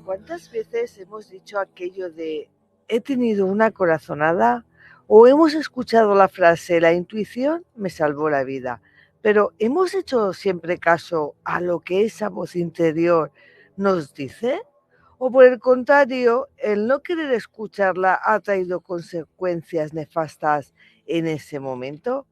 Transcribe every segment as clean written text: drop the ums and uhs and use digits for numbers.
¿Cuántas veces hemos dicho aquello de he tenido una corazonada? ¿O hemos escuchado la frase la intuición me salvó la vida? Pero ¿hemos hecho siempre caso a lo que esa voz interior nos dice? ¿O por el contrario, el no querer escucharla ha traído consecuencias nefastas en ese momento?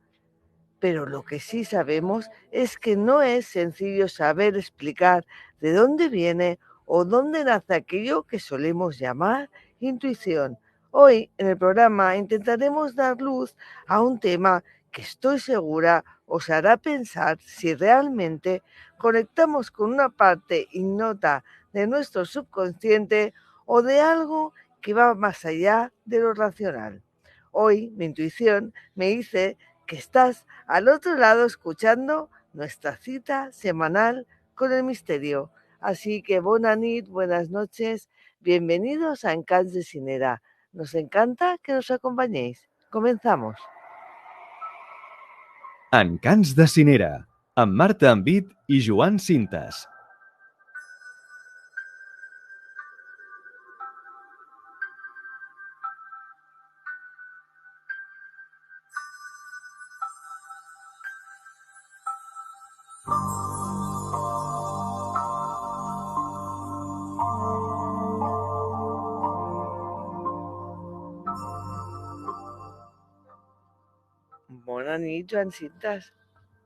Pero lo que sí sabemos es que no es sencillo saber explicar de dónde viene o dónde nace aquello que solemos llamar intuición. Hoy en el programa intentaremos dar luz a un tema que estoy segura os hará pensar si realmente conectamos con una parte ignota de nuestro subconsciente o de algo que va más allá de lo racional. Hoy mi intuición me dice que estás al otro lado escuchando nuestra cita semanal con el misterio. Así que bona nit, buenas noches, bienvenidos a Encants de Cinera. Nos encanta que nos acompañéis. Comenzamos. Encants de Cinera, amb Marta Envit i Joan Cintas. Bona nit, Joan Cintas.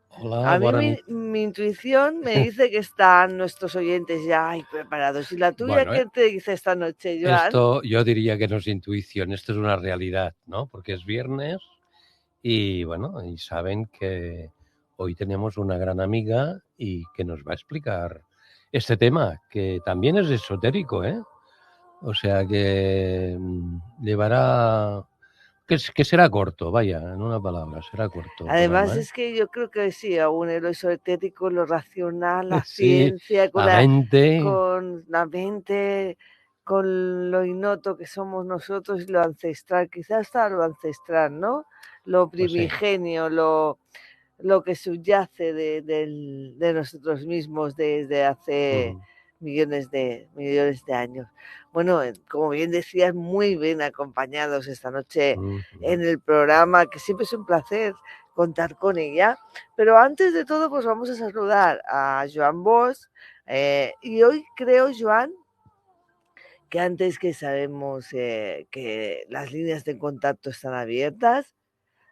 Hola, A mí buena nit. mi intuición me dice que están nuestros oyentes ya preparados. ¿Y la tuya Bueno, qué te dice esta noche, Joan? esto yo diría que no es intuición, esto es una realidad, ¿no? Porque es viernes y bueno, y saben que hoy tenemos una gran amiga y que nos va a explicar este tema, que también es esotérico, ¿eh? O sea que llevará... Que será corto, vaya, en una palabra, será corto. el Además programa, ¿eh? es que yo creo que sí, aún lo esotérico, lo racional, la Sí, ciencia, con la mente. con la mente, con lo innoto que somos nosotros y lo ancestral, quizás hasta lo ancestral, ¿no? Lo Pues sí. primigenio, lo que subyace de nosotros mismos desde hace millones de años. Bueno, como bien decías, muy bien acompañados esta noche en el programa, que siempre es un placer contar con ella. Pero antes de todo, pues vamos a saludar a Joan Bosch. Y hoy creo, Joan, que antes que sabemos que las líneas de contacto están abiertas,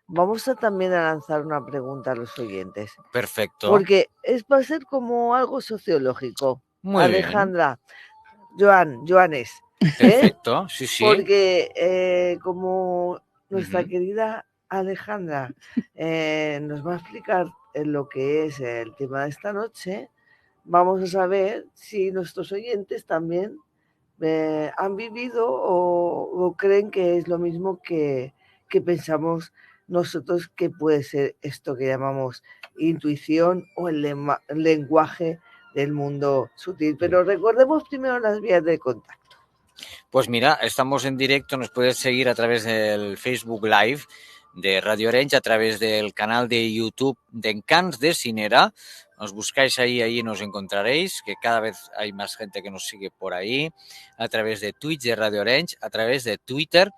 vamos a también a lanzar una pregunta a los oyentes. Perfecto. Porque va a ser como algo sociológico. Muy Alejandra, Joanes. Perfecto, sí, sí. Porque como nuestra querida Alejandra nos va a explicar lo que es el tema de esta noche, vamos a saber si nuestros oyentes también han vivido o creen que es lo mismo que pensamos nosotros que puede ser esto que llamamos intuición o el lenguaje del mundo sutil. Pero recordemos primero las vías de contacto. Pues mira, estamos en directo, nos puedes seguir a través del Facebook Live de Radio Orange, a través del canal de YouTube de Encants de Cinera. Nos buscáis ahí nos encontraréis, que cada vez hay más gente que nos sigue por ahí, a través de Twitch de Radio Orange, a través de Twitter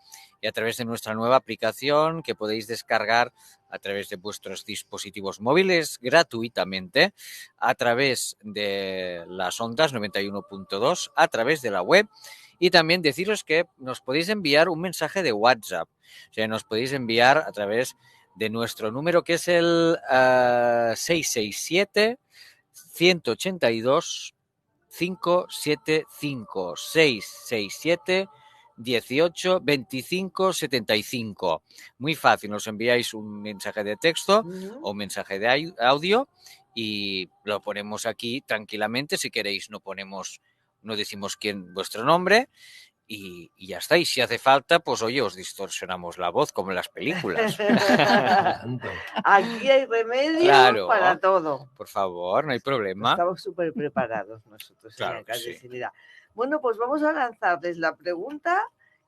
y a través de nuestra nueva aplicación que podéis descargar a través de vuestros dispositivos móviles gratuitamente, a través de las ondas 91.2, a través de la web. Y también deciros que nos podéis enviar un mensaje de WhatsApp. O sea, nos podéis enviar a través de nuestro número, que es el 667 182 575 667 18 25 75. Muy fácil, nos enviáis un mensaje de texto o un mensaje de audio y lo ponemos aquí tranquilamente. Si queréis, no decimos vuestro nombre y ya está. Y si hace falta, pues oye, os distorsionamos la voz como en las películas. Aquí hay remedio para todo. Por favor, no hay problema. Estamos súper preparados nosotros en la calle de Cinera. Bueno, pues vamos a lanzarles la pregunta.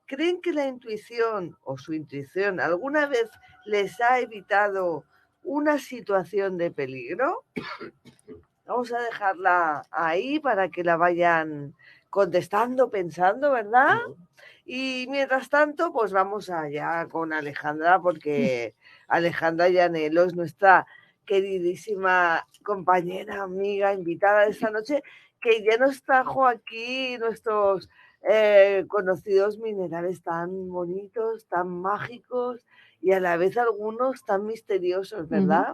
¿Creen que la intuición o su intuición alguna vez les ha evitado una situación de peligro? Vamos a dejarla ahí para que la vayan contestando, pensando, ¿verdad? Y mientras tanto, pues vamos allá con Alejandra, porque Alejandra Llanelo es nuestra queridísima compañera, amiga, invitada de esta noche, que ya nos trajo aquí nuestros conocidos minerales tan bonitos, tan mágicos y a la vez algunos tan misteriosos, ¿verdad?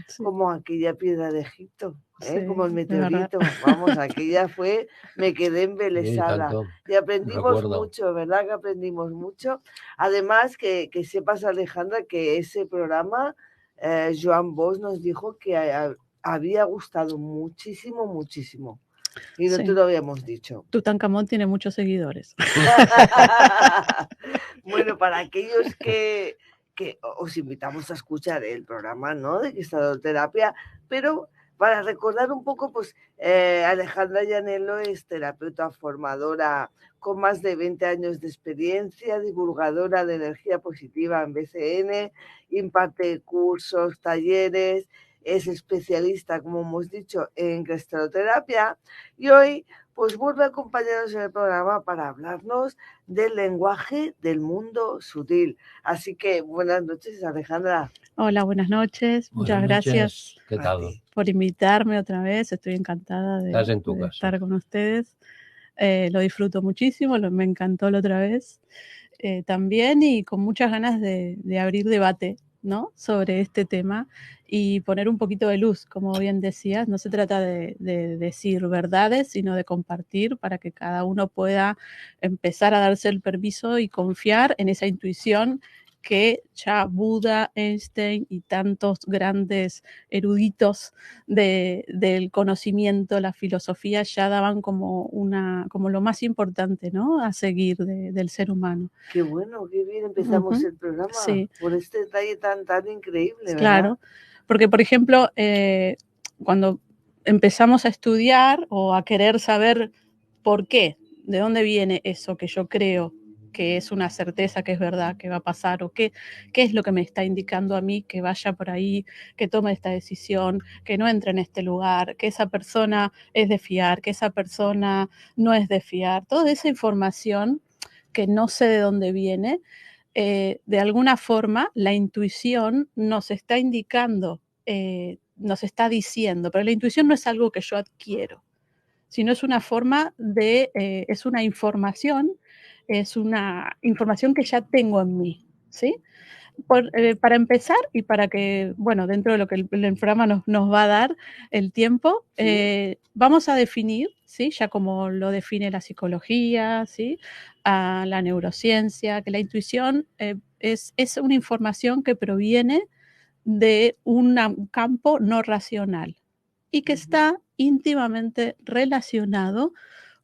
Sí. Como aquella piedra de Egipto, Sí, como el es verdad. meteorito. Vamos, aquella fue, me quedé embelesada. tanto. Y aprendimos Recuerdo. mucho, ¿verdad? Que aprendimos mucho. Además, que sepas, Alejandra, que ese programa, Joan Bosch nos dijo que había gustado muchísimo, muchísimo. Y no Sí. te lo habíamos dicho. Tutankamón tiene muchos seguidores. Bueno, para aquellos que os invitamos a escuchar el programa, ¿no? De Cristaloterapia, pero para recordar un poco, pues Alejandra Llanelo es terapeuta formadora con más de 20 años de experiencia, divulgadora de energía positiva en BCN, imparte cursos, talleres, es especialista, como hemos dicho, en cristaloterapia y hoy pues vuelve a acompañarnos en el programa para hablarnos del lenguaje del mundo sutil. Así que buenas noches, Alejandra. Hola, buenas noches. Muchas gracias ¿Qué tal? por invitarme otra vez. Estoy encantada Estás en tu de casa. estar con ustedes. Lo disfruto muchísimo, me encantó la otra vez también y con muchas ganas de abrir debate, ¿no? Sobre este tema y poner un poquito de luz, como bien decías. No se trata de decir verdades, sino de compartir para que cada uno pueda empezar a darse el permiso y confiar en esa intuición que ya Buda, Einstein y tantos grandes eruditos del conocimiento, la filosofía, ya daban como lo más importante, ¿no? A seguir del ser humano. Qué bueno, qué bien empezamos el programa por este detalle tan increíble, ¿verdad? Claro, porque por ejemplo, cuando empezamos a estudiar o a querer saber por qué, de dónde viene eso que yo creo que es una certeza, que es verdad, que va a pasar, o qué es lo que me está indicando a mí que vaya por ahí, que tome esta decisión, que no entre en este lugar, que esa persona es de fiar, que esa persona no es de fiar. Toda esa información que no sé de dónde viene, de alguna forma la intuición nos está indicando, nos está diciendo, pero la intuición no es algo que yo adquiero, sino es una forma es una información que ya tengo en mí, ¿sí? Para empezar y para que, bueno, dentro de lo que el programa nos va a dar el tiempo, vamos a definir, ¿sí? Ya como lo define la psicología, ¿sí? A la neurociencia, que la intuición es una información que proviene de un campo no racional y que está íntimamente relacionado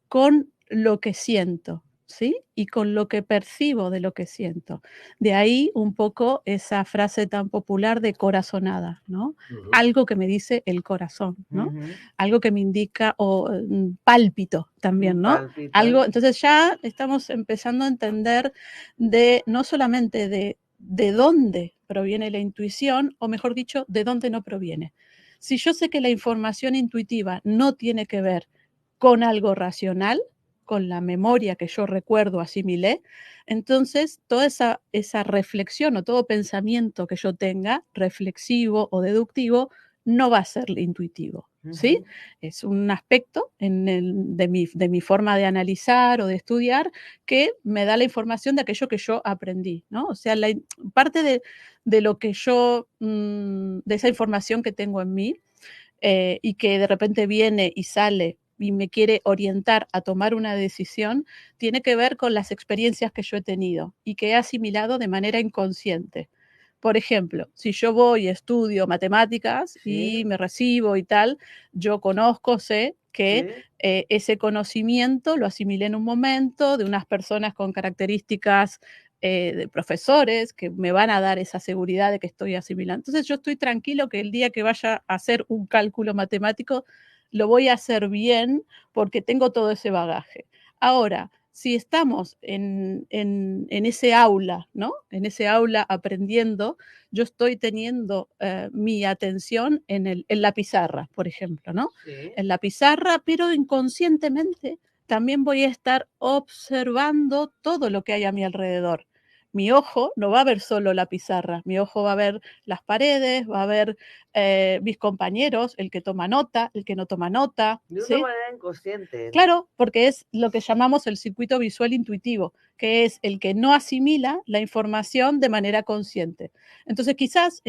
con lo que siento, ¿sí? Y con lo que percibo de lo que siento. De ahí un poco esa frase tan popular de corazonada, ¿no? Algo que me dice el corazón, ¿no? Algo que me indica, o pálpito también, ¿no? Algo, entonces ya estamos empezando a entender no solamente de dónde proviene la intuición, o mejor dicho, de dónde no proviene. Si yo sé que la información intuitiva no tiene que ver con algo racional, con la memoria que yo recuerdo, asimilé, entonces toda esa reflexión o todo pensamiento que yo tenga, reflexivo o deductivo, no va a ser intuitivo, ¿sí? Es un aspecto de mi forma de analizar o de estudiar que me da la información de aquello que yo aprendí, ¿no? O sea, parte de lo que yo, de esa información que tengo en mí, y que de repente viene y sale y me quiere orientar a tomar una decisión, tiene que ver con las experiencias que yo he tenido y que he asimilado de manera inconsciente. Por ejemplo, si yo voy y estudio matemáticas y me recibo y tal, yo conozco, sé que ese conocimiento lo asimilé en un momento de unas personas con características de profesores que me van a dar esa seguridad de que estoy asimilando. Entonces yo estoy tranquilo que el día que vaya a hacer un cálculo matemático lo voy a hacer bien porque tengo todo ese bagaje. Ahora, si estamos en ese aula, ¿no? En ese aula aprendiendo, yo estoy teniendo mi atención en la pizarra, por ejemplo, ¿no? En la pizarra, pero inconscientemente también voy a estar observando todo lo que hay a mi alrededor. Mi ojo no va a ver solo la pizarra, mi ojo va a ver las paredes, va a ver mis compañeros, el que toma nota, el que no toma nota. De una ¿sí? manera inconsciente. Claro, porque es lo que llamamos el circuito visual intuitivo, que es el que no asimila la información de manera consciente. Entonces, quizás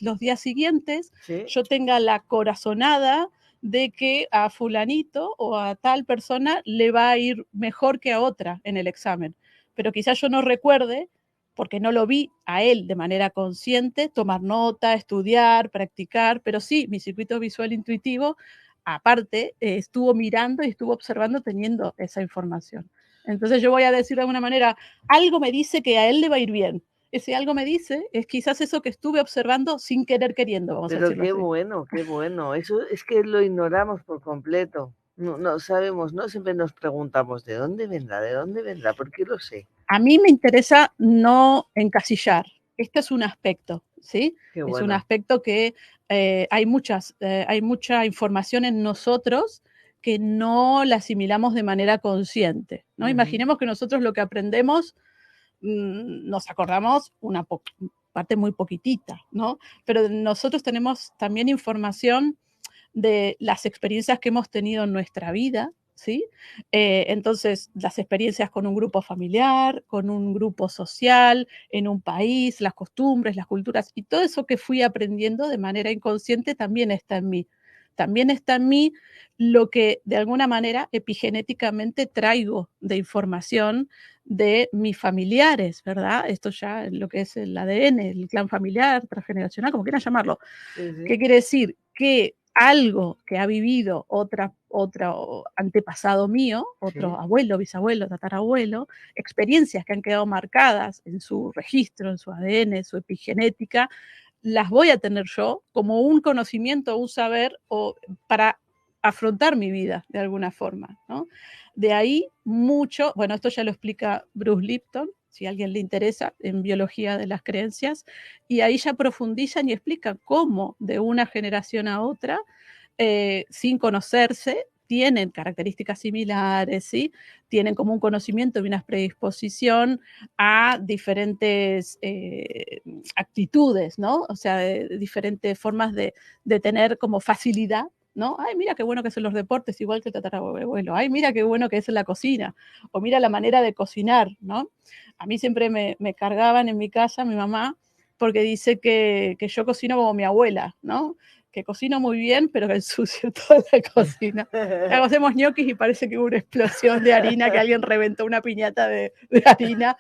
los días siguientes Sí. yo tenga la corazonada de que a fulanito o a tal persona le va a ir mejor que a otra en el examen. Pero quizás yo no recuerde, porque no lo vi a él de manera consciente, tomar nota, estudiar, practicar, pero sí, mi circuito visual intuitivo aparte, estuvo mirando y estuvo observando teniendo esa información. Entonces yo voy a decir de alguna manera, algo me dice que a él le va a ir bien. Ese algo me dice es quizás eso que estuve observando sin querer queriendo, vamos a Pero decirlo qué así. bueno, qué bueno. Eso es que lo ignoramos por completo. No sabemos, ¿no? Siempre nos preguntamos, ¿de dónde vendrá? ¿De dónde vendrá? ¿Por qué lo sé? A mí me interesa no encasillar. Este es un aspecto, ¿sí? Qué Es un bueno. aspecto que hay mucha información en nosotros que no la asimilamos de manera consciente, ¿no? Imaginemos que nosotros lo que aprendemos nos acordamos una parte muy poquitita, ¿no? Pero nosotros tenemos también información de las experiencias que hemos tenido en nuestra vida, ¿sí? Entonces, las experiencias con un grupo familiar, con un grupo social, en un país, las costumbres, las culturas, y todo eso que fui aprendiendo de manera inconsciente también está en mí. También está en mí lo que de alguna manera epigenéticamente traigo de información de mis familiares, ¿verdad? Esto ya es lo que es el ADN, el clan familiar, transgeneracional, como quieran llamarlo. Sí, sí. ¿Qué quiere decir? Que algo que ha vivido otro antepasado mío, otro Sí. abuelo, bisabuelo, tatarabuelo, experiencias que han quedado marcadas en su registro, en su ADN, en su epigenética, las voy a tener yo como un conocimiento, un saber para afrontar mi vida de alguna forma, ¿no? De ahí mucho, bueno, esto ya lo explica Bruce Lipton, si a alguien le interesa, en biología de las creencias, y ahí ya profundizan y explican cómo de una generación a otra, sin conocerse, tienen características similares, ¿sí? Tienen como un conocimiento y una predisposición a diferentes actitudes, ¿no? O sea, de diferentes formas de tener como facilidad, ¿no? Ay, mira qué bueno que son los deportes, igual que el tatarabuelo. Ay, mira qué bueno que es en la cocina. O mira la manera de cocinar, ¿no? A mí siempre me cargaban en mi casa, mi mamá, porque dice que yo cocino como mi abuela, ¿no? Que cocino muy bien, pero que ensucio toda la cocina. Hacemos ñoquis y parece que hubo una explosión de harina, que alguien reventó una piñata de harina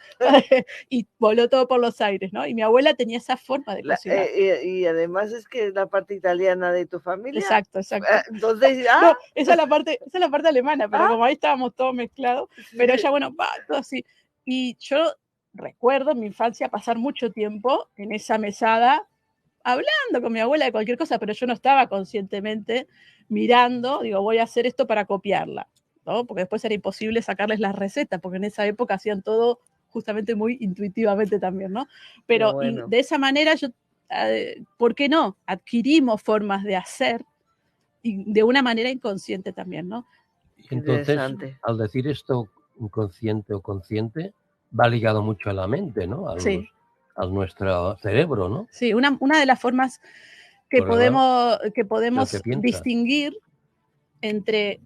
y voló todo por los aires, ¿no? Y mi abuela tenía esa forma de cocinar. Y además es que es la parte italiana de tu familia. Exacto, exacto. Entonces, no, esa es la parte alemana, pero como ahí estábamos todos mezclados, sí, pero ella, bueno, todo así. Y yo recuerdo en mi infancia pasar mucho tiempo en esa mesada hablando con mi abuela de cualquier cosa, pero yo no estaba conscientemente mirando, digo, voy a hacer esto para copiarla, ¿no? Porque después era imposible sacarles las recetas, porque en esa época hacían todo justamente muy intuitivamente también, ¿no? Pero bueno. y de esa manera yo, ¿por qué no? Adquirimos formas de hacer y de una manera inconsciente también, ¿no? Y entonces, al decir esto inconsciente o consciente, va ligado mucho a la mente, ¿no? Sí. A nuestro cerebro, ¿no? Sí, una de las formas que podemos distinguir entre,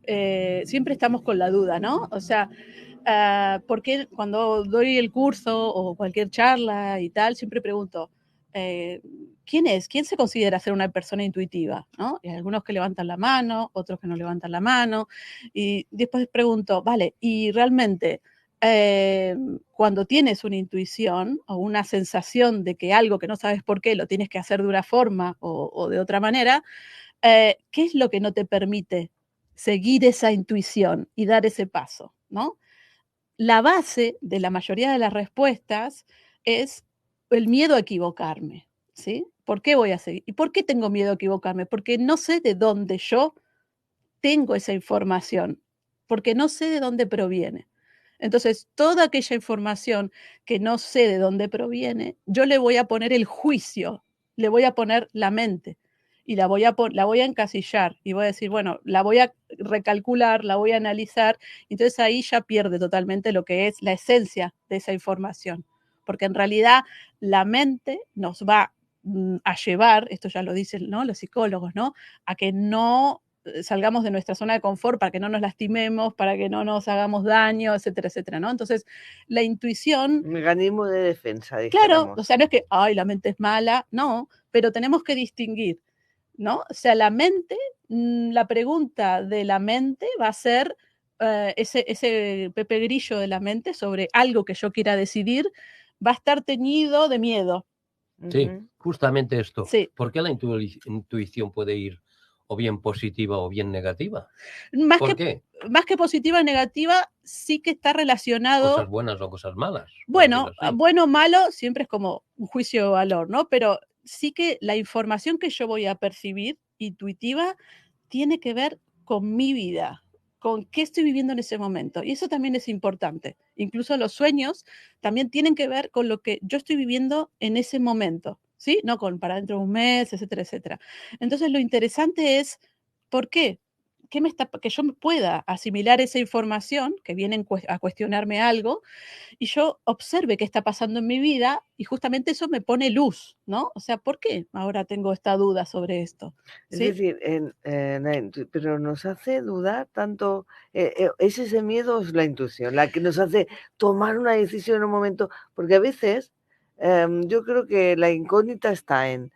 siempre estamos con la duda, ¿no? O sea, porque cuando doy el curso o cualquier charla y tal, siempre pregunto, ¿quién es? ¿Quién se considera ser una persona intuitiva? ¿No? Y hay algunos que levantan la mano, otros que no levantan la mano, y después pregunto, vale, y realmente cuando tienes una intuición o una sensación de que algo que no sabes por qué lo tienes que hacer de una forma o de otra manera, ¿qué es lo que no te permite seguir esa intuición y dar ese paso, ¿no? La base de la mayoría de las respuestas es el miedo a equivocarme, ¿sí? ¿Por qué voy a seguir? ¿Y por qué tengo miedo a equivocarme? Porque no sé de dónde yo tengo esa información, porque no sé de dónde proviene. Entonces, toda aquella información que no sé de dónde proviene, yo le voy a poner el juicio, le voy a poner la mente. y la voy a encasillar y voy a decir, bueno, la voy a recalcular, la voy a analizar, entonces ahí ya pierde totalmente lo que es la esencia de esa información, porque en realidad la mente nos va a llevar, esto ya lo dicen, ¿no?, los psicólogos, ¿no?, a que no salgamos de nuestra zona de confort, para que no nos lastimemos, para que no nos hagamos daño, etcétera, etcétera, ¿no? Entonces, la intuición... Mecanismo de defensa, Claro, dijéramos. o sea, no es que, ay, la mente es mala, no, pero tenemos que distinguir, ¿no? O sea, la mente, la pregunta de la mente va a ser ese Pepe Grillo de la mente sobre algo que yo quiera decidir, va a estar teñido de miedo. Sí, justamente esto. Sí. ¿Por qué la intuición puede ir o bien positiva o bien negativa? Más ¿Por que, qué? Más que positiva o negativa, sí que está relacionado... Cosas buenas o cosas malas. Bueno, así. bueno o malo siempre es como un juicio de valor, ¿no? Pero sí que la información que yo voy a percibir, intuitiva, tiene que ver con mi vida, con qué estoy viviendo en ese momento. Y eso también es importante. Incluso los sueños también tienen que ver con lo que yo estoy viviendo en ese momento, ¿sí? No con para dentro de un mes, etcétera, etcétera. Entonces, lo interesante es, ¿por qué? Que yo pueda asimilar esa información que viene a cuestionarme algo, y yo observe qué está pasando en mi vida, y justamente eso me pone luz, ¿no? O sea, ¿por qué ahora tengo esta duda sobre esto? Es ¿Sí? decir, pero nos hace dudar tanto, ¿es ese miedo o es la intuición la que nos hace tomar una decisión en un momento? Porque a veces yo creo que la incógnita está en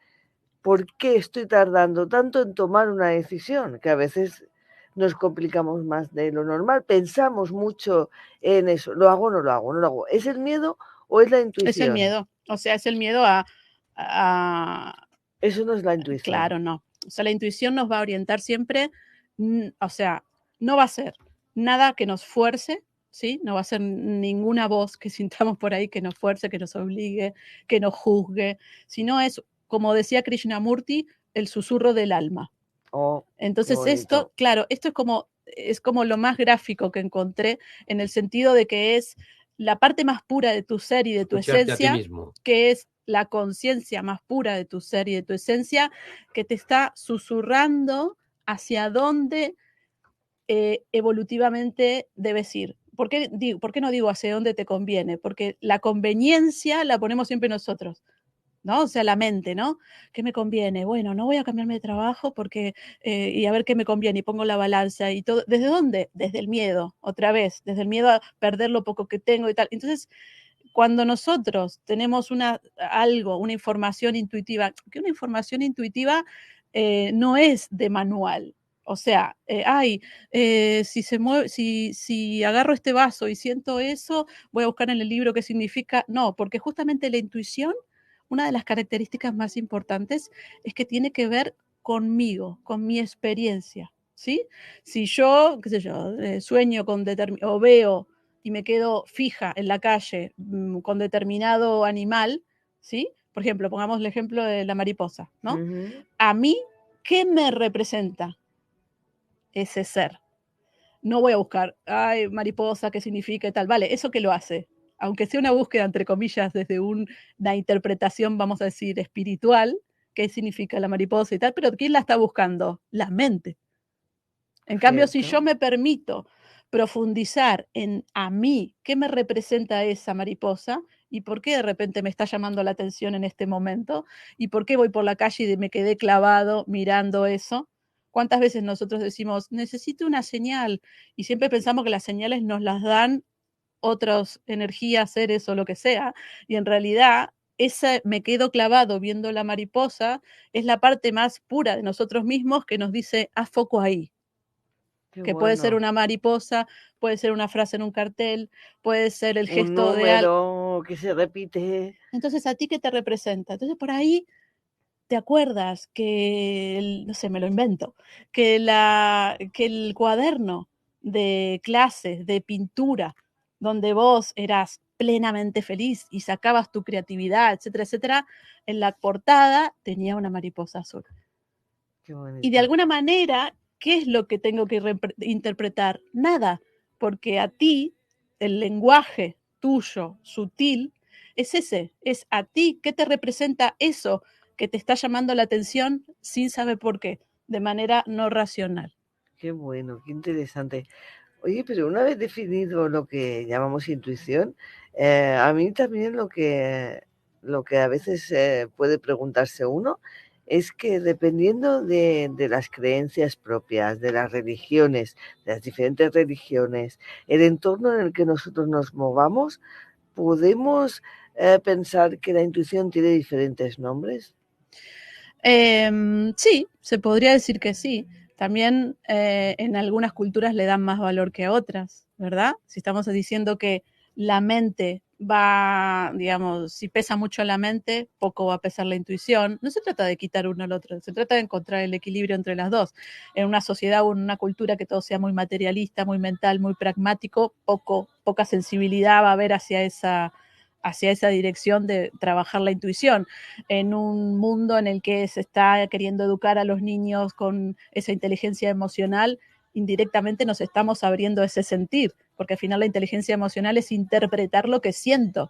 ¿por qué estoy tardando tanto en tomar una decisión? Que a veces nos complicamos más de lo normal, pensamos mucho en eso, ¿lo hago o no lo hago? ¿No lo hago? ¿Es el miedo o es la intuición? Es el miedo, o sea, es el miedo a... Eso no es la intuición. Claro, no. O sea, la intuición nos va a orientar siempre, o sea, no va a ser nada que nos fuerce, ¿sí? No va a ser ninguna voz que sintamos por ahí que nos fuerce, que nos obligue, que nos juzgue, sino es, como decía Krishnamurti, el susurro del alma. Oh, entonces esto, claro, esto es como lo más gráfico que encontré, en el sentido de que es la parte más pura de tu ser y de tu esencia, que es la conciencia más pura de tu ser y de tu esencia, que te está susurrando hacia dónde evolutivamente debes ir. ¿Por qué no digo hacia dónde te conviene? Porque la conveniencia la ponemos siempre nosotros, ¿no? O sea, la mente, ¿no? ¿Qué me conviene? Bueno, no voy a cambiarme de trabajo porque, y a ver qué me conviene, y pongo la balanza y todo. ¿Desde dónde? Desde el miedo, otra vez, desde el miedo a perder lo poco que tengo y tal. Entonces, cuando nosotros tenemos una información intuitiva, que una información intuitiva no es de manual. O sea, si agarro este vaso y siento eso, voy a buscar en el libro qué significa. No, porque justamente la intuición, una de las características más importantes es que tiene que ver conmigo, con mi experiencia, ¿sí? Si yo, qué sé yo, sueño o veo y me quedo fija en la calle con determinado animal, ¿sí? Por ejemplo, pongamos el ejemplo de la mariposa, ¿no? A mí, ¿qué me representa ese ser? No voy a buscar, ay, mariposa, ¿qué significa y tal? Vale, ¿eso qué lo hace? Aunque sea una búsqueda, entre comillas, desde una interpretación, vamos a decir, espiritual, ¿qué significa la mariposa y tal? Pero ¿quién la está buscando? La mente. En cambio, si yo me permito profundizar en a mí, ¿qué me representa esa mariposa? ¿Y por qué de repente me está llamando la atención en este momento? ¿Y por qué voy por la calle y me quedé clavado mirando eso? ¿Cuántas veces nosotros decimos, necesito una señal? Y siempre pensamos que las señales nos las dan otras energías, seres o lo que sea. Y en realidad, me quedo clavado viendo la mariposa, es la parte más pura de nosotros mismos que nos dice, haz foco ahí. Que puede ser una mariposa, puede ser una frase en un cartel, puede ser el gesto de algo que se repite. Entonces, ¿a ti qué te representa? Entonces, por ahí te acuerdas que, no sé, me lo invento, que el cuaderno de clases de pintura, donde vos eras plenamente feliz y sacabas tu creatividad, etcétera, etcétera, en la portada tenía una mariposa azul. Y de alguna manera, ¿qué es lo que tengo que interpretar? Nada, porque a ti, el lenguaje tuyo, sutil, es ese, es a ti, ¿qué te representa eso que te está llamando la atención sin saber por qué, de manera no racional. Qué bueno, qué interesante. Oye, pero una vez definido lo que llamamos intuición, a mí también lo que a veces puede preguntarse uno es que dependiendo de las creencias propias, de las religiones, de las diferentes religiones, el entorno en el que nosotros nos movamos, podemos pensar que la intuición tiene diferentes nombres. Sí, se podría decir que sí. También en algunas culturas le dan más valor que a otras, ¿verdad? Si estamos diciendo que la mente va, digamos, si pesa mucho la mente, poco va a pesar la intuición. No se trata de quitar uno al otro, se trata de encontrar el equilibrio entre las dos. En una sociedad o en una cultura que todo sea muy materialista, muy mental, muy pragmático, poca sensibilidad va a haber hacia esa dirección de trabajar la intuición. En un mundo en el que se está queriendo educar a los niños con esa inteligencia emocional, indirectamente nos estamos abriendo ese sentir, porque al final la inteligencia emocional es interpretar lo que siento,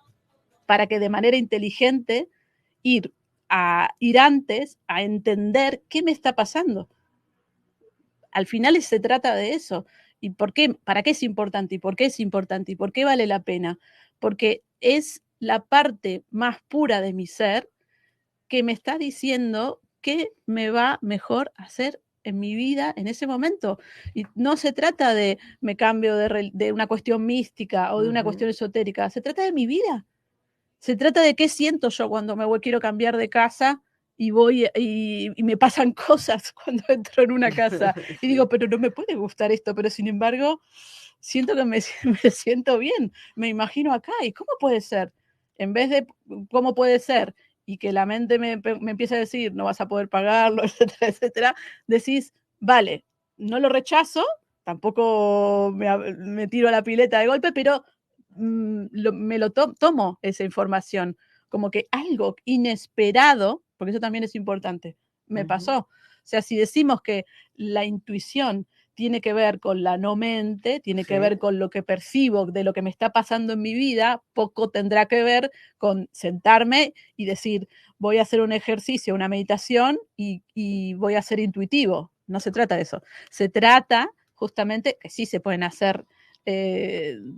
para que de manera inteligente ir antes a entender qué me está pasando. Al final se trata de eso. ¿Y por qué? ¿Para qué es importante? ¿Y por qué es importante? ¿Y por qué vale la pena? Porque es la parte más pura de mi ser que me está diciendo qué me va mejor hacer en mi vida en ese momento. Y no se trata de me cambio de una cuestión mística o de una cuestión esotérica, se trata de mi vida. Se trata de qué siento yo cuando quiero cambiar de casa y voy y me pasan cosas cuando entro en una casa y digo, pero no me puede gustar esto, pero sin embargo siento que me siento bien, me imagino acá, ¿y cómo puede ser? En vez de cómo puede ser y que la mente me empieza a decir, no vas a poder pagarlo, etcétera, etcétera, decís, vale, no lo rechazo, tampoco me tiro a la pileta de golpe, pero me lo tomo esa información, como que algo inesperado, porque eso también es importante, me pasó. O sea, si decimos que la intuición tiene que ver con la no mente, tiene que ver con lo que percibo de lo que me está pasando en mi vida, poco tendrá que ver con sentarme y decir, voy a hacer un ejercicio, una meditación y voy a ser intuitivo. No se trata de eso. Se trata justamente que sí se pueden hacer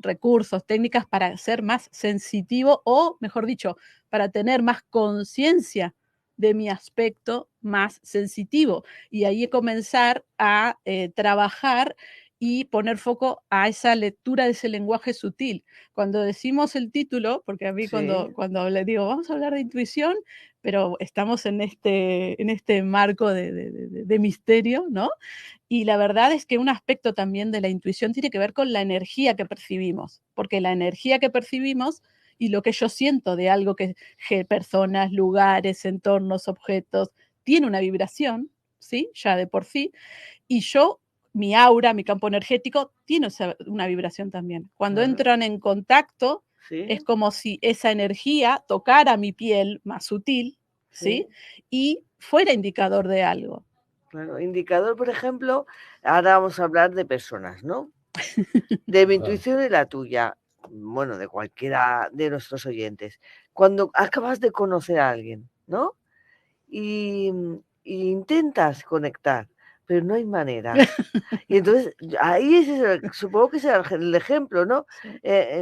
recursos, técnicas para ser más sensitivo o, mejor dicho, para tener más conciencia de mi aspecto más sensitivo y ahí comenzar a trabajar y poner foco a esa lectura de ese lenguaje sutil. Cuando decimos el título, porque a mí cuando le digo, vamos a hablar de intuición, pero estamos en este marco de misterio, ¿no? Y la verdad es que un aspecto también de la intuición tiene que ver con la energía que percibimos, porque la energía que percibimos y lo que yo siento de algo que personas, lugares, entornos, objetos, tiene una vibración, ¿sí? Ya de por sí, y mi aura, mi campo energético, tiene una vibración también. Cuando entran en contacto, es como si esa energía tocara mi piel más sutil, ¿sí? Y fuera indicador de algo. Claro, indicador, por ejemplo, ahora vamos a hablar de personas, ¿no? De mi intuición y la tuya, bueno, de cualquiera de nuestros oyentes. Cuando acabas de conocer a alguien, ¿no? Y intentas conectar, pero no hay manera. Y entonces, ahí supongo que es el ejemplo, ¿no? Sí.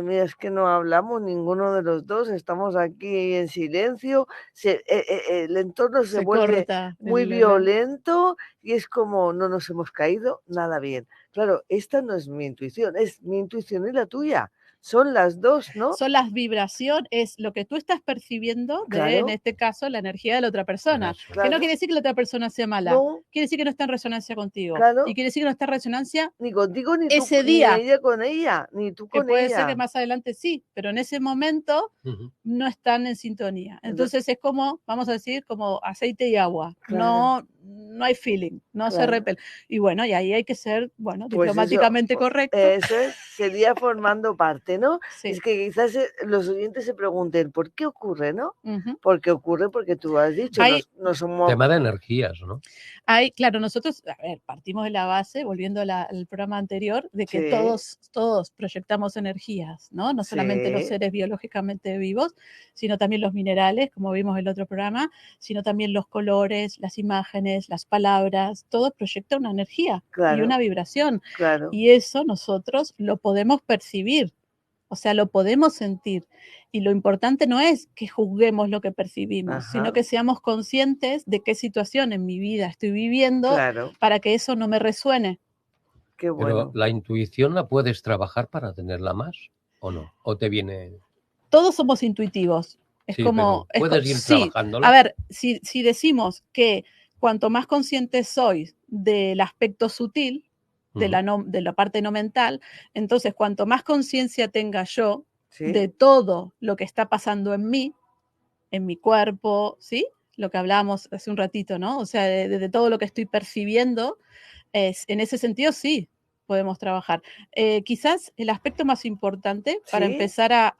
Mira, es que no hablamos ninguno de los dos, estamos aquí en silencio, el entorno se vuelve muy violento y es como no nos hemos caído, nada bien. Claro, esta no es mi intuición, es mi intuición y la tuya. Son las dos, ¿no? Son las vibraciones, es lo que tú estás percibiendo de, en este caso, la energía de la otra persona. Claro. Que no quiere decir que la otra persona sea mala. No. Quiere decir que no está en resonancia contigo. Claro. Y quiere decir que no está en resonancia ni contigo, ni ese tú, día. Ni ella con ella, ni tú con que puede ella. ser que más adelante sí, pero en ese momento no están en sintonía. Entonces es como, vamos a decir, como aceite y agua. Claro. no hay feeling, no se Claro. repele. Y bueno, y ahí hay que ser, bueno, Pues diplomáticamente eso, correcto. eso sería formando parte, ¿no? Sí. Es que quizás los oyentes se pregunten, ¿por qué ocurre, no? Ujú. ¿Por qué ocurre? Porque tú has dicho, Hay- no somos... Tema de energías, ¿no? Claro, nosotros, a ver, partimos de la base, volviendo al programa anterior, de que Sí. todos proyectamos energías, ¿no? No solamente los Sí. seres biológicamente vivos, sino también los minerales, como vimos en el otro programa, sino también los colores, las imágenes, las palabras, todo proyecta una energía y Claro. una vibración. Claro. Y eso nosotros lo podemos percibir, o sea, lo podemos sentir. Y lo importante no es que juzguemos lo que percibimos, Ajá. sino que seamos conscientes de qué situación en mi vida estoy viviendo Claro. para que eso no me resuene. Qué Pero bueno. ¿la intuición la puedes trabajar para tenerla más o no? ¿O te viene...? Todos somos intuitivos. Es Sí, como... pero puedes ir sí, trabajándola. a ver, si decimos que cuanto más conscientes sois del aspecto sutil, de la parte no mental, entonces cuanto más conciencia tenga yo ¿Sí? de todo lo que está pasando en mí, en mi cuerpo, ¿sí? Lo que hablábamos hace un ratito, ¿no? O sea, de todo lo que estoy percibiendo, en ese sentido sí podemos trabajar. Quizás el aspecto más importante para ¿Sí? empezar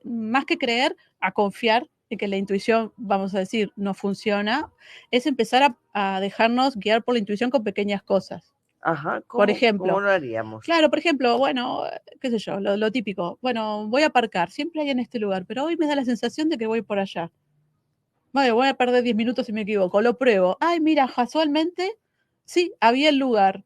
más que creer, a confiar en que la intuición, vamos a decir, no funciona, es empezar a dejarnos guiar por la intuición con pequeñas cosas. Ajá. Por ejemplo, ¿Cómo lo haríamos? Claro, por ejemplo, bueno, qué sé yo, lo típico. Bueno, voy a aparcar, siempre hay en este lugar, pero hoy me da la sensación de que voy por allá. Vale, voy a perder 10 minutos si me equivoco, lo pruebo. Ay, mira, casualmente, sí, había el lugar.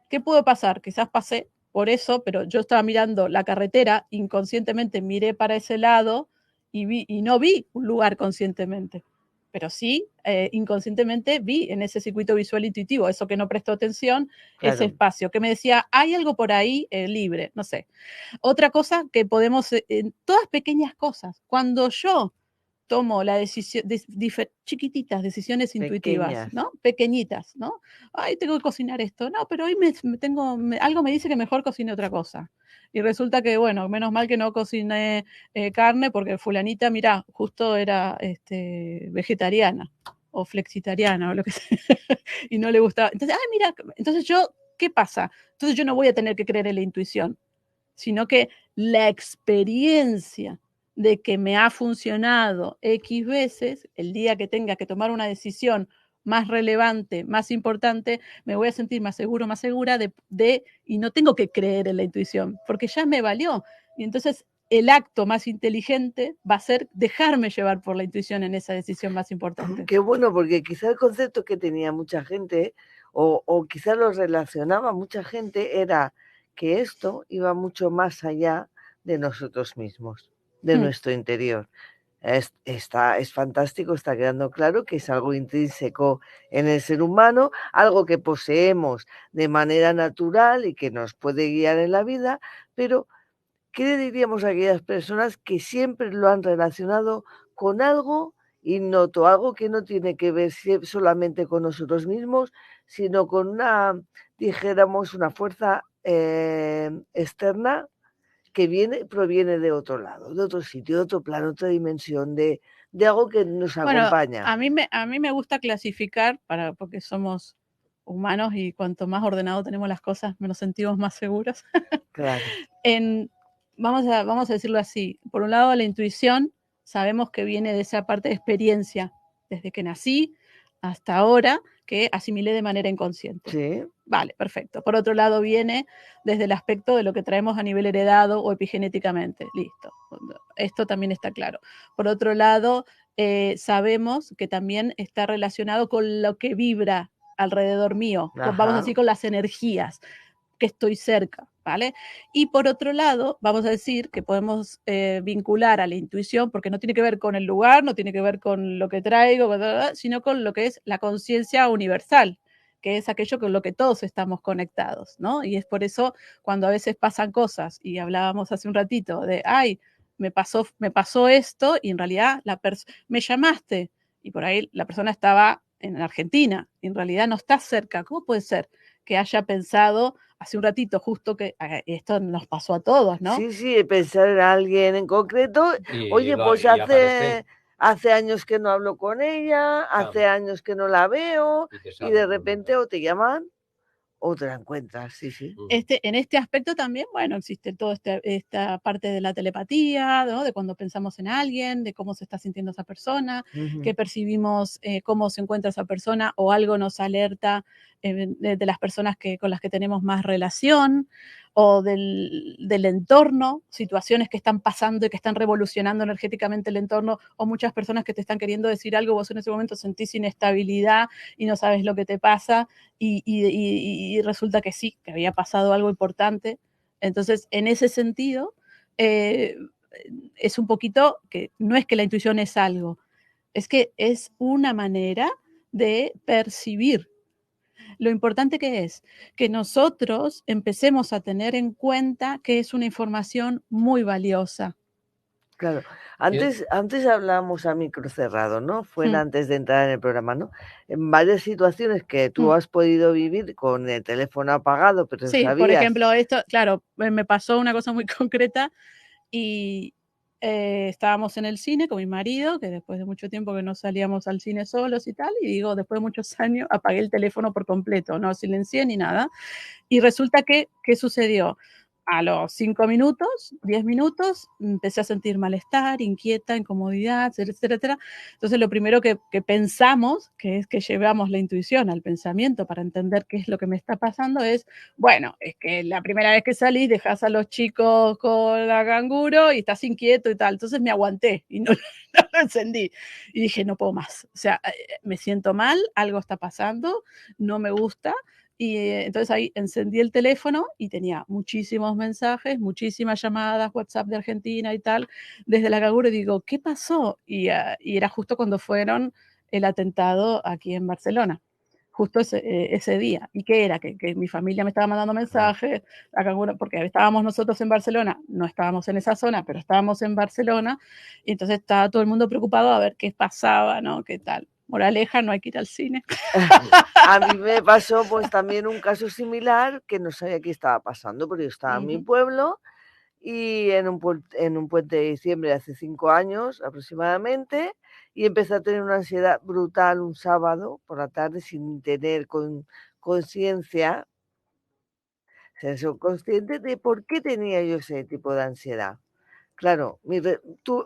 ¿Qué pudo pasar? Quizás pasé por eso, pero yo estaba mirando la carretera, inconscientemente miré para ese lado y no vi un lugar conscientemente. Pero sí, inconscientemente vi en ese circuito visual intuitivo, eso que no prestó atención, Claro. ese espacio, que me decía, hay algo por ahí libre, no sé. Otra cosa que podemos, todas pequeñas cosas, cuando yo tomo la decisión, chiquititas decisiones intuitivas, Pequeñas. ¿no? Pequeñitas, ¿no? Ay, tengo que cocinar esto. No, pero hoy algo me dice que mejor cocine otra cosa. Y resulta que, bueno, menos mal que no cociné carne porque fulanita, mirá, justo era vegetariana o flexitariana o lo que sea. Y no le gustaba. Entonces, ay, mira, entonces ¿qué pasa? Entonces yo no voy a tener que creer en la intuición, sino que la experiencia de que me ha funcionado X veces, el día que tenga que tomar una decisión más relevante, más importante, me voy a sentir más seguro, más segura y no tengo que creer en la intuición, porque ya me valió. Y entonces el acto más inteligente va a ser dejarme llevar por la intuición en esa decisión más importante. Qué bueno, porque quizá el concepto que tenía mucha gente, o quizá lo relacionaba mucha gente, era que esto iba mucho más allá de nosotros mismos, de nuestro interior. Es fantástico, está quedando claro que es algo intrínseco en el ser humano, algo que poseemos de manera natural y que nos puede guiar en la vida, pero ¿qué le diríamos a aquellas personas que siempre lo han relacionado con algo innoto, algo que no tiene que ver solamente con nosotros mismos, sino con dijéramos, una fuerza externa que proviene de otro lado, de otro sitio, de otro plano, otra dimensión, de algo que nos acompaña? A mí me gusta clasificar, porque somos humanos y cuanto más ordenado tenemos las cosas, nos sentimos más seguros. Claro. Vamos a decirlo así. Por un lado, la intuición, sabemos que viene de esa parte de experiencia, desde que nací hasta ahora, que asimilé de manera inconsciente. Sí. Vale, perfecto. Por otro lado, viene desde el aspecto de lo que traemos a nivel heredado o epigenéticamente. Listo. Esto también está claro. Por otro lado, sabemos que también está relacionado con lo que vibra alrededor mío, vamos a decir, con las energías, que estoy cerca, ¿vale? Y por otro lado, vamos a decir que podemos vincular a la intuición, porque no tiene que ver con el lugar, no tiene que ver con lo que traigo, sino con lo que es la conciencia universal, que es aquello con lo que todos estamos conectados, ¿no? Y es por eso cuando a veces pasan cosas, y hablábamos hace un ratito de, ay, me pasó esto, y en realidad me llamaste, y por ahí la persona estaba en Argentina, y en realidad no está cerca. ¿Cómo puede ser que haya pensado hace un ratito justo que esto nos pasó a todos, ¿no? Sí, pensar en alguien en concreto. Oye, pues hace hace años que no hablo con ella, hace años que no la veo, y de repente o te llaman o te la encuentras, sí. En este aspecto también, bueno, existe toda esta parte de la telepatía, ¿no? De cuando pensamos en alguien, de cómo se está sintiendo esa persona, que percibimos cómo se encuentra esa persona o algo nos alerta de las personas con las que tenemos más relación o del entorno, situaciones que están pasando y que están revolucionando energéticamente el entorno, o muchas personas que te están queriendo decir algo, vos en ese momento sentís inestabilidad y no sabes lo que te pasa, y resulta que sí, que había pasado algo importante. Entonces, en ese sentido, es un poquito que no es que la intuición es algo, es que es una manera de percibir. Lo importante que es que nosotros empecemos a tener en cuenta que es una información muy valiosa. Claro, antes hablábamos a micro cerrado, ¿no? Fue antes de entrar en el programa, ¿no? En varias situaciones que tú has podido vivir con el teléfono apagado, pero sí, sabías... por ejemplo, esto, claro, me pasó una cosa muy concreta y estábamos en el cine con mi marido, que después de mucho tiempo que no salíamos al cine solos y tal, y digo, después de muchos años apagué el teléfono por completo, no silencié ni nada. Y resulta que, ¿qué sucedió? A los 5 minutos, 10 minutos, empecé a sentir malestar, inquieta, incomodidad, etcétera. Entonces, lo primero que pensamos, que es que llevamos la intuición al pensamiento para entender qué es lo que me está pasando, es, bueno, es que la primera vez que salís dejás a los chicos con la canguro y estás inquieto y tal. Entonces me aguanté y no lo encendí. Y dije, no puedo más. O sea, me siento mal, algo está pasando, no me gusta. Y entonces ahí encendí el teléfono y tenía muchísimos mensajes, muchísimas llamadas, WhatsApp de Argentina y tal, desde la canguro, y digo, ¿qué pasó? Y era justo cuando fueron el atentado aquí en Barcelona, justo ese día. ¿Y qué era? Que mi familia me estaba mandando mensajes, a canguro, porque estábamos nosotros en Barcelona, no estábamos en esa zona, pero estábamos en Barcelona, y entonces estaba todo el mundo preocupado a ver qué pasaba, ¿no? ¿Qué tal? Moraleja, no hay que ir al cine. A mí me pasó pues también un caso similar, que no sabía qué estaba pasando, porque yo estaba en mi pueblo y en un puente de diciembre hace 5 años aproximadamente, y empecé a tener una ansiedad brutal un sábado por la tarde sin tener conciencia, ser consciente de por qué tenía yo ese tipo de ansiedad. Claro,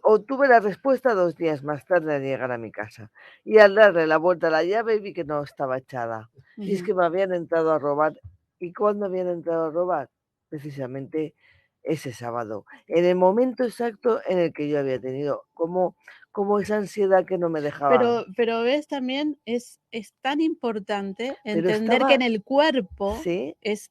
obtuve la respuesta 2 días más tarde al llegar a mi casa. Y al darle la vuelta a la llave vi que no estaba echada. Y es que me habían entrado a robar. ¿Y cuándo habían entrado a robar? Precisamente ese sábado, en el momento exacto en el que yo había tenido como esa ansiedad que no me dejaba. Pero ves, también es tan importante entender que en el cuerpo ¿sí? es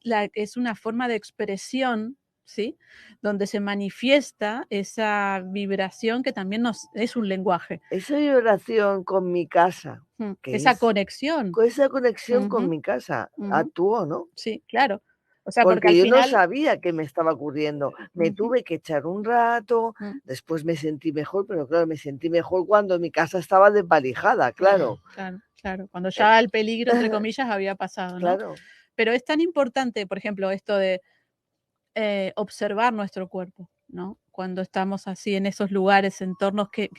una forma de expresión, ¿sí? Donde se manifiesta esa vibración que también es un lenguaje. Esa vibración con mi casa. Esa conexión. Con esa conexión con mi casa. Actuó, ¿no? Sí, claro. O sea, porque al yo final... no sabía qué me estaba ocurriendo. Me tuve que echar un rato, después me sentí mejor, pero claro, me sentí mejor cuando mi casa estaba desvalijada, claro. Claro. Cuando ya el peligro, entre comillas, había pasado, ¿no? Claro. Pero es tan importante, por ejemplo, esto de observar nuestro cuerpo, ¿no? Cuando estamos así en esos lugares, entornos que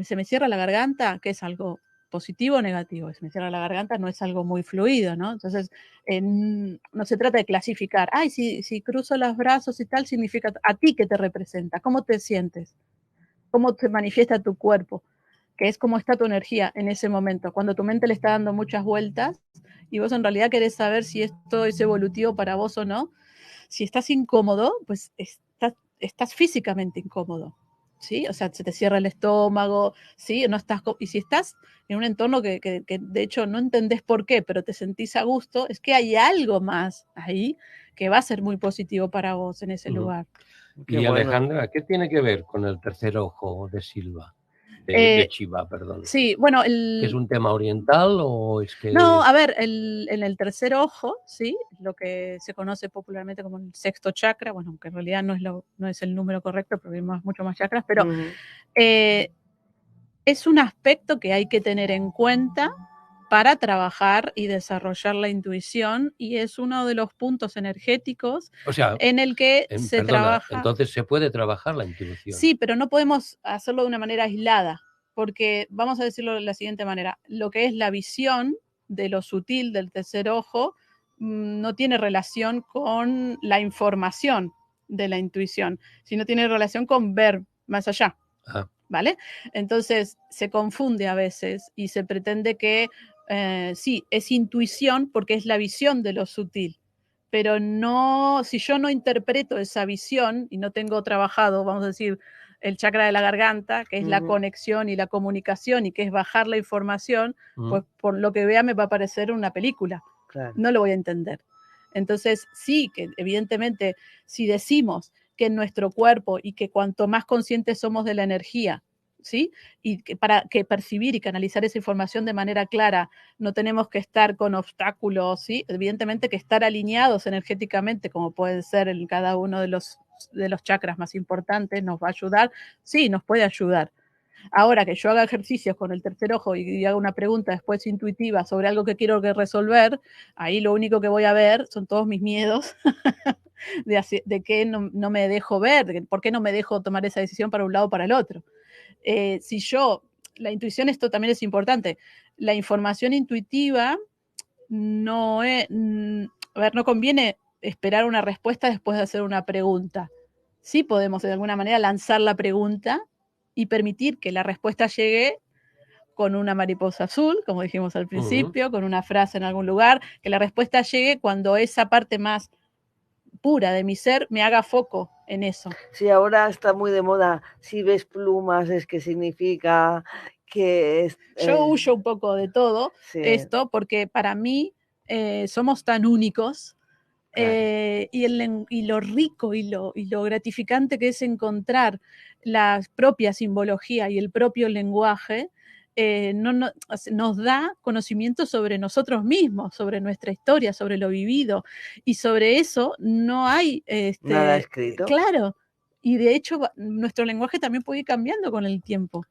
se me cierra la garganta, que es algo positivo o negativo. Si me cierra la garganta no es algo muy fluido, ¿no? Entonces, no se trata de clasificar, ay, si cruzo los brazos y tal, significa a ti qué te representa, cómo te sientes, cómo te manifiesta tu cuerpo, que es cómo está tu energía en ese momento, cuando tu mente le está dando muchas vueltas y vos en realidad querés saber si esto es evolutivo para vos o no. Si estás incómodo, pues estás físicamente incómodo, ¿sí? O sea, se te cierra el estómago, ¿sí? No estás, y si estás en un entorno que de hecho no entendés por qué, pero te sentís a gusto, es que hay algo más ahí que va a ser muy positivo para vos en ese lugar. Y Alejandra, ¿qué tiene que ver con el tercer ojo de Silva? De Chiva, perdón. Sí, bueno, ¿Es un tema oriental o es que...? No, a ver, en el tercer ojo, ¿sí? Lo que se conoce popularmente como el sexto chakra, bueno, aunque en realidad no es el número correcto, porque hay mucho más chakras, pero es un aspecto que hay que tener en cuenta para trabajar y desarrollar la intuición, y es uno de los puntos energéticos en el que se trabaja. Entonces se puede trabajar la intuición. Sí, pero no podemos hacerlo de una manera aislada. porque vamos a decirlo de la siguiente manera, lo que es la visión de lo sutil del tercer ojo no tiene relación con la información de la intuición, sino tiene relación con ver más allá. ¿Vale? Entonces se confunde a veces y se pretende que sí, es intuición porque es la visión de lo sutil, pero no, si yo no interpreto esa visión y no tengo trabajado, vamos a decir, el chakra de la garganta, que es la conexión y la comunicación y que es bajar la información, pues por lo que vea me va a parecer una película. Claro. No lo voy a entender. Entonces, sí, que evidentemente, si decimos que en nuestro cuerpo y que cuanto más conscientes somos de la energía, ¿sí? Y que para que percibir y canalizar esa información de manera clara, no tenemos que estar con obstáculos, ¿sí? Evidentemente que estar alineados energéticamente, como pueden ser en cada uno de los chakras más importantes, nos va a ayudar, sí, nos puede ayudar. Ahora que yo haga ejercicios con el tercer ojo y haga una pregunta después intuitiva sobre algo que quiero resolver, ahí lo único que voy a ver son todos mis miedos de que no me dejo ver, de por qué no me dejo tomar esa decisión para un lado o para el otro. Si yo, la intuición, esto también es importante, la información intuitiva no es, a ver, no conviene esperar una respuesta después de hacer una pregunta. Sí podemos de alguna manera lanzar la pregunta y permitir que la respuesta llegue con una mariposa azul, como dijimos al principio, con una frase en algún lugar, que la respuesta llegue cuando esa parte más pura de mi ser me haga foco en eso. Sí, ahora está muy de moda, si ves plumas es que significa que... Yo huyo un poco de todo sí. esto porque para mí somos tan únicos. Claro. Y lo rico y lo gratificante que es encontrar la propia simbología y el propio lenguaje, nos da conocimiento sobre nosotros mismos, sobre nuestra historia, sobre lo vivido, y sobre eso no hay nada escrito. Claro, y de hecho nuestro lenguaje también puede ir cambiando con el tiempo.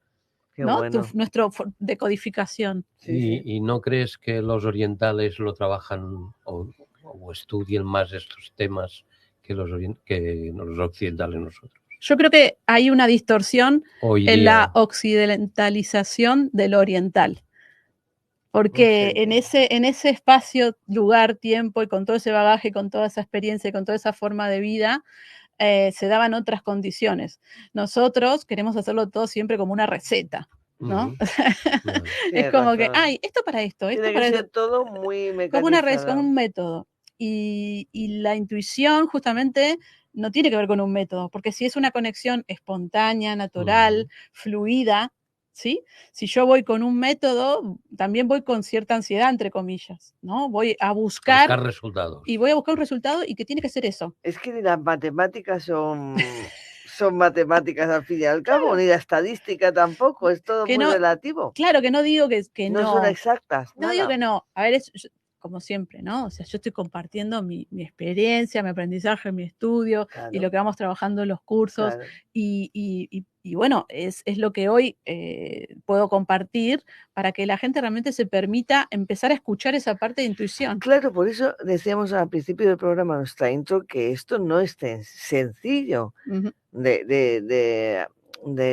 Qué ¿no? Bueno. Nuestra decodificación. Sí. ¿Y no crees que los orientales lo trabajan o estudien más estos temas que los occidentales nosotros? Yo creo que hay una distorsión en la occidentalización del oriental. Porque en ese espacio, lugar, tiempo y con todo ese bagaje, con toda esa experiencia y con toda esa forma de vida, se daban otras condiciones. Nosotros queremos hacerlo todo siempre como una receta, ¿no? Es como que, ay, esto para esto, esto Tiene para que esto. ser todo muy mecanizado. Como una receta, como un método. Y la intuición justamente no tiene que ver con un método, porque si es una conexión espontánea, natural, fluida, ¿sí? Si yo voy con un método, también voy con cierta ansiedad, entre comillas, ¿no? Voy a buscar resultados. Y voy a buscar un resultado y que tiene que ser eso. Es que ni las matemáticas son matemáticas al fin y al cabo, claro. Ni la estadística tampoco, es todo que muy relativo. Claro, que no digo que no son exactas. No digo que no. A ver, como siempre, ¿no? O sea, yo estoy compartiendo mi experiencia, mi aprendizaje, mi estudio, claro. Y lo que vamos trabajando en los cursos. Claro. Y bueno, es lo que hoy puedo compartir para que la gente realmente se permita empezar a escuchar esa parte de intuición. Claro, por eso decíamos al principio del programa, nuestra intro, que esto no es sencillo de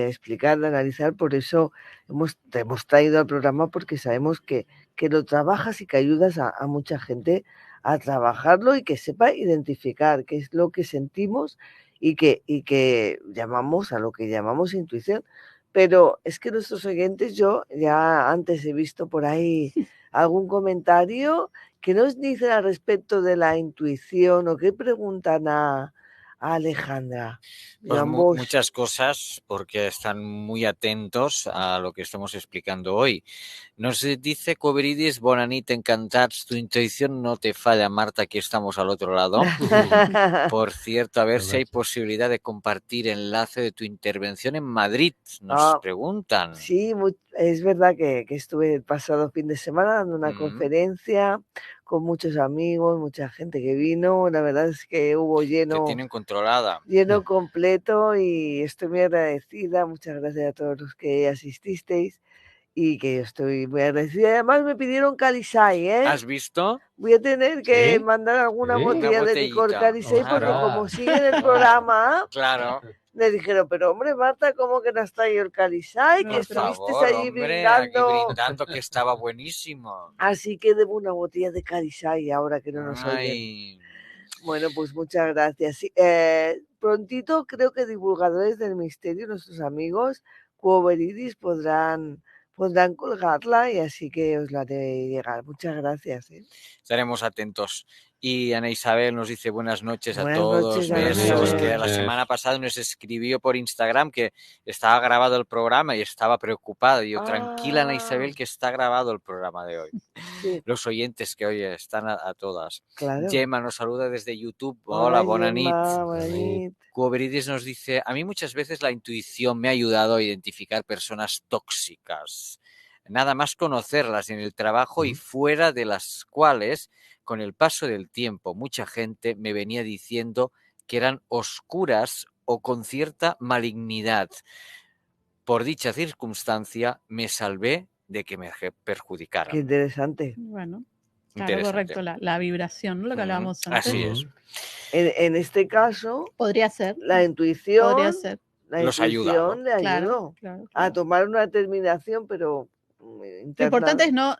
explicar, de analizar. Por eso te hemos traído al programa, porque sabemos que lo trabajas y que ayudas a mucha gente a trabajarlo y que sepa identificar qué es lo que sentimos y que llamamos a lo que llamamos intuición. Pero es que nuestros oyentes, yo ya antes he visto por ahí algún comentario que nos dicen al respecto de la intuición, o qué preguntan a Alejandra. Pues muchas cosas, porque están muy atentos a lo que estamos explicando hoy. Nos dice Coveridis, bona nit, encantats, tu intuición no te falla, Marta, aquí estamos al otro lado. Por cierto, a ver si hay posibilidad de compartir enlace de tu intervención en Madrid, nos preguntan. Sí, es verdad que estuve el pasado fin de semana dando una conferencia con muchos amigos, mucha gente que vino. La verdad es que hubo lleno. Te tienen controlada. Lleno completo, y estoy muy agradecida. Muchas gracias a todos los que asististeis y que yo estoy muy agradecida. Además me pidieron Calisay, ¿eh? ¿Has visto? Voy a tener que mandar alguna botella de licor Calisay, porque como sigue en el programa, claro. Le dijeron, pero hombre, Marta, ¿cómo que no has traído el Carisay? No, Que Por pero- estuviste favor, allí hombre, aquí brindando. brindando que estaba buenísimo. Así que debo una botella de Carisay ahora que no nos oyen. Ay, Bueno, pues muchas gracias. Sí, prontito creo que divulgadores del misterio, nuestros amigos, Cuoveridis, podrán colgarla y así que os la haré llegar. Muchas gracias. estaremos atentos. Y Ana Isabel nos dice buenas noches a Buenas todos, noches, Ana besos, Isabel. que la semana pasada nos escribió por Instagram que estaba grabado el programa y estaba preocupada. Y yo, tranquila Ana Isabel, que está grabado el programa de hoy. Sí, Los oyentes que hoy están a todas. claro. Gemma nos saluda desde YouTube. Hola, bona nit. Gemma, bona nit. Cuobridis nos dice, a mí muchas veces la intuición me ha ayudado a identificar personas tóxicas. Nada más conocerlas en el trabajo y fuera de las cuales, con el paso del tiempo, mucha gente me venía diciendo que eran oscuras o con cierta malignidad. Por dicha circunstancia, me salvé de que me perjudicaran. Qué interesante. Bueno, claro, Interesante. correcto, la vibración, ¿no? Lo que hablábamos antes. Así es. En este caso, Podría ser. la intuición, Podría ser. Los ha ayudado. le ayudó Claro. a tomar una determinación, pero Lo interna, importante es no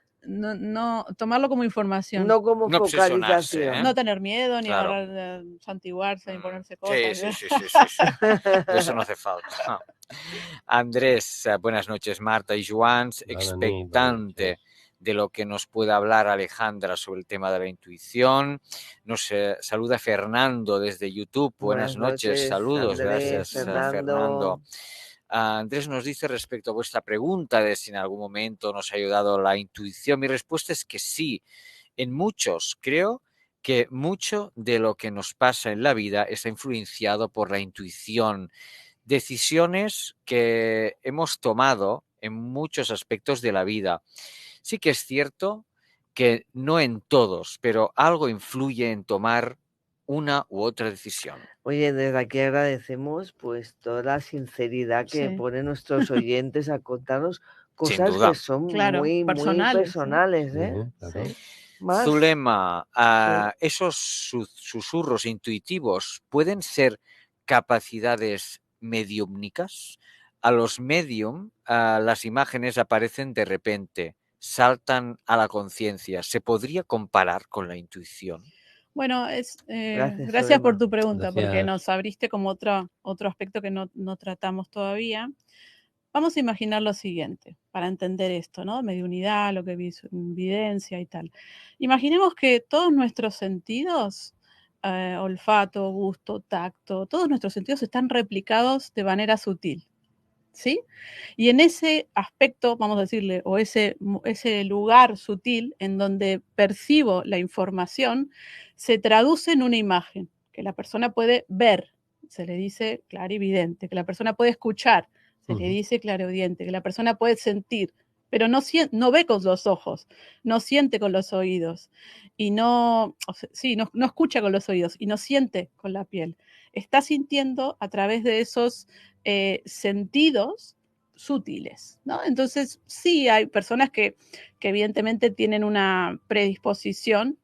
tomarlo como información. no como No obsesionarse, focalización. ¿eh? No tener miedo, ni Claro. agarrar, santiguarse, ni ponerse cosas. Sí. De eso no hace falta. Andrés, buenas noches, Marta y Joan, expectante de lo que nos pueda hablar Alejandra sobre el tema de la intuición. Nos saluda Fernando desde YouTube. Buenas noches, saludos, Andrés, gracias Fernando. Andrés nos dice respecto a vuestra pregunta de si en algún momento nos ha ayudado la intuición. Mi respuesta es que sí, en muchos. Creo que mucho de lo que nos pasa en la vida está influenciado por la intuición. Decisiones que hemos tomado en muchos aspectos de la vida. Sí que es cierto que no en todos, pero algo influye en tomar una u otra decisión. Oye, desde aquí agradecemos pues toda la sinceridad que Sí. ponen nuestros oyentes a contarnos Sin cosas duda. que son Claro, muy personales, ¿eh? Sí. Más, Zulema, esos susurros intuitivos pueden ser capacidades mediúmnicas. A los medium las imágenes aparecen de repente, saltan a la conciencia. ¿Se podría comparar con la intuición? Bueno, gracias por Zulema. tu pregunta, porque Gracias. nos abriste como otro aspecto que no tratamos todavía. Vamos a imaginar lo siguiente, para entender esto, ¿no? Mediunidad, lo que evidencia y tal. Imaginemos que todos nuestros sentidos, olfato, gusto, tacto, todos nuestros sentidos están replicados de manera sutil, ¿sí? Y en ese aspecto, vamos a decirle, o ese lugar sutil en donde percibo la información, se traduce en una imagen que la persona puede ver, se le dice clarividente, que la persona puede escuchar, se le dice clariaudiente, que la persona puede sentir, pero no ve con los ojos, no siente con los oídos, y no escucha con los oídos, y no siente con la piel. Está sintiendo a través de esos sentidos sutiles, ¿no? Entonces, sí hay personas que evidentemente tienen una predisposición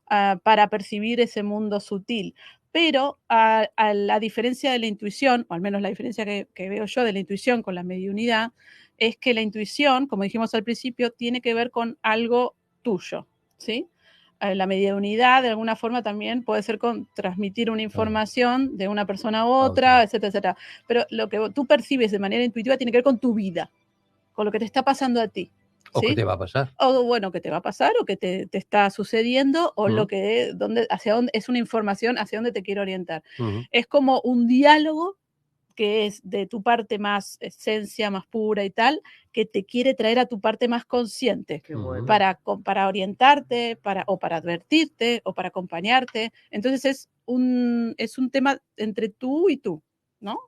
para percibir ese mundo sutil, pero a la diferencia de la intuición, o al menos la diferencia que veo yo de la intuición con la mediunidad, es que la intuición, como dijimos al principio, tiene que ver con algo tuyo, ¿sí? La mediunidad de alguna forma también puede ser con transmitir una información de una persona a otra, etcétera, etcétera. Pero lo que tú percibes de manera intuitiva tiene que ver con tu vida, con lo que te está pasando a ti. O qué te va a pasar. O bueno, que te va a pasar, o que te está sucediendo, o lo que hacia dónde es una información hacia dónde te quiero orientar. Es como un diálogo que es de tu parte más esencia, más pura y tal, que te quiere traer a tu parte más consciente. Qué bueno. Para orientarte, o para advertirte, o para acompañarte. Entonces es un tema entre tú y tú, ¿no?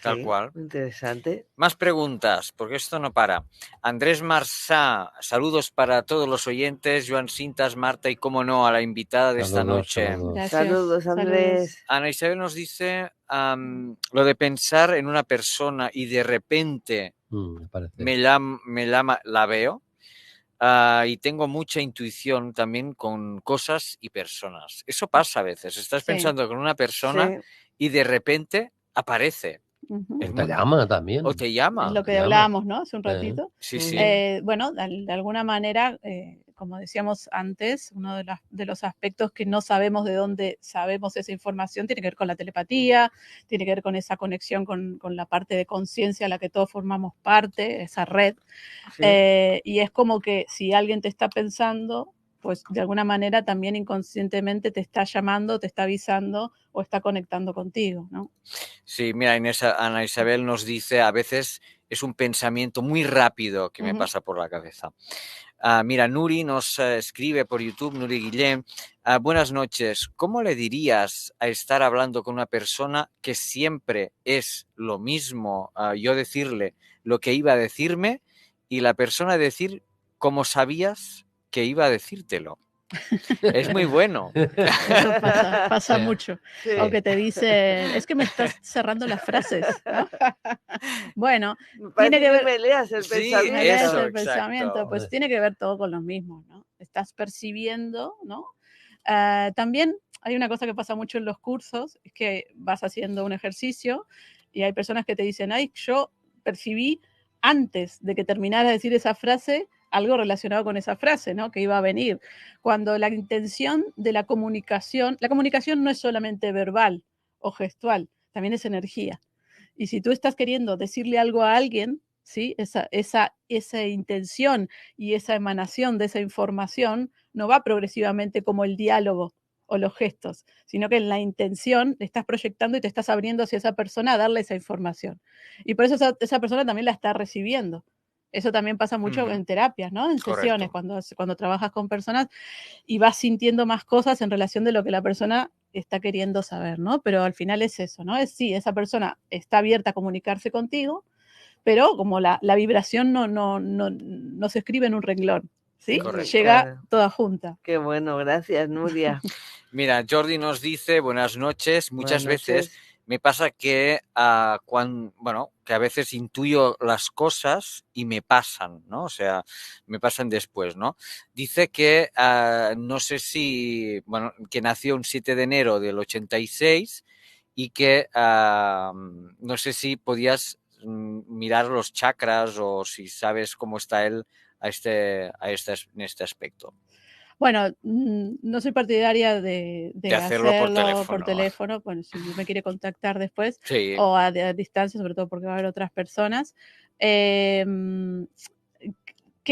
Tal cual. Interesante. Más preguntas, porque esto no para. Andrés Marsá, saludos para todos los oyentes, Joan Cintas, Marta y, cómo no, a la invitada de esta noche. Gracias. Saludos, Andrés. Ana Isabel nos dice lo de pensar en una persona y de repente la veo y tengo mucha intuición también con cosas y personas. Eso pasa a veces. Estás pensando con una persona y de repente aparece. Ujú. O te llama también. O te llama. Es lo que Llama. hablábamos, ¿no? Hace un ratito. Sí, sí. Bueno, de alguna manera, como decíamos antes, uno de los aspectos que no sabemos de dónde sabemos esa información tiene que ver con la telepatía, tiene que ver con esa conexión con la parte de conciencia a la que todos formamos parte, esa red. Sí. Y es como que si alguien te está pensando, pues de alguna manera también inconscientemente te está llamando, te está avisando o está conectando contigo, ¿no? Sí, mira, Ana Isabel nos dice, a veces es un pensamiento muy rápido que me pasa por la cabeza. Mira, Nuri nos escribe por YouTube, Nuri Guillem. Buenas noches. ¿Cómo le dirías a estar hablando con una persona que siempre es lo mismo? Yo decirle lo que iba a decirme y la persona decir como sabías que iba a decírtelo. Es muy bueno. Eso pasa mucho. Sí. O que te dicen, es que me estás cerrando las frases, ¿no? Bueno, Me parece tiene que ver, me leas el Sí, pensamiento. me lees eso, el exacto. pensamiento, pues tiene que ver todo con lo mismo, ¿no? Estás percibiendo, ¿no? También hay una cosa que pasa mucho en los cursos, es que vas haciendo un ejercicio y hay personas que te dicen, ay, yo percibí antes de que terminara de decir esa frase algo relacionado con esa frase, ¿no? Que iba a venir. Cuando la intención de la comunicación no es solamente verbal o gestual, también es energía. Y si tú estás queriendo decirle algo a alguien, ¿sí? Esa intención y esa emanación de esa información no va progresivamente como el diálogo o los gestos, sino que en la intención le estás proyectando y te estás abriendo hacia esa persona a darle esa información. Y por eso esa persona también la está recibiendo. Eso también pasa mucho en terapias, ¿no? En sesiones, cuando trabajas con personas y vas sintiendo más cosas en relación de lo que la persona está queriendo saber, ¿no? Pero al final es eso, ¿no? Sí, esa persona está abierta a comunicarse contigo, pero como la vibración no se escribe en un renglón, ¿sí? Correcto. Llega Claro. toda junta. Qué bueno, gracias, Nuria. Mira, Jordi nos dice, buenas noches, muchas Buenas veces noches. me pasa que, que a veces intuyo las cosas y me pasan, ¿no? O sea, me pasan después, ¿no? Dice que, no sé si, que nació un 7 de enero del 86 y que no sé si podías mirar los chakras o si sabes cómo está él en este aspecto. Bueno, no soy partidaria de hacerlo por teléfono. Bueno, si me quiere contactar después Sí. o a distancia, sobre todo porque va a haber otras personas. ¿Qué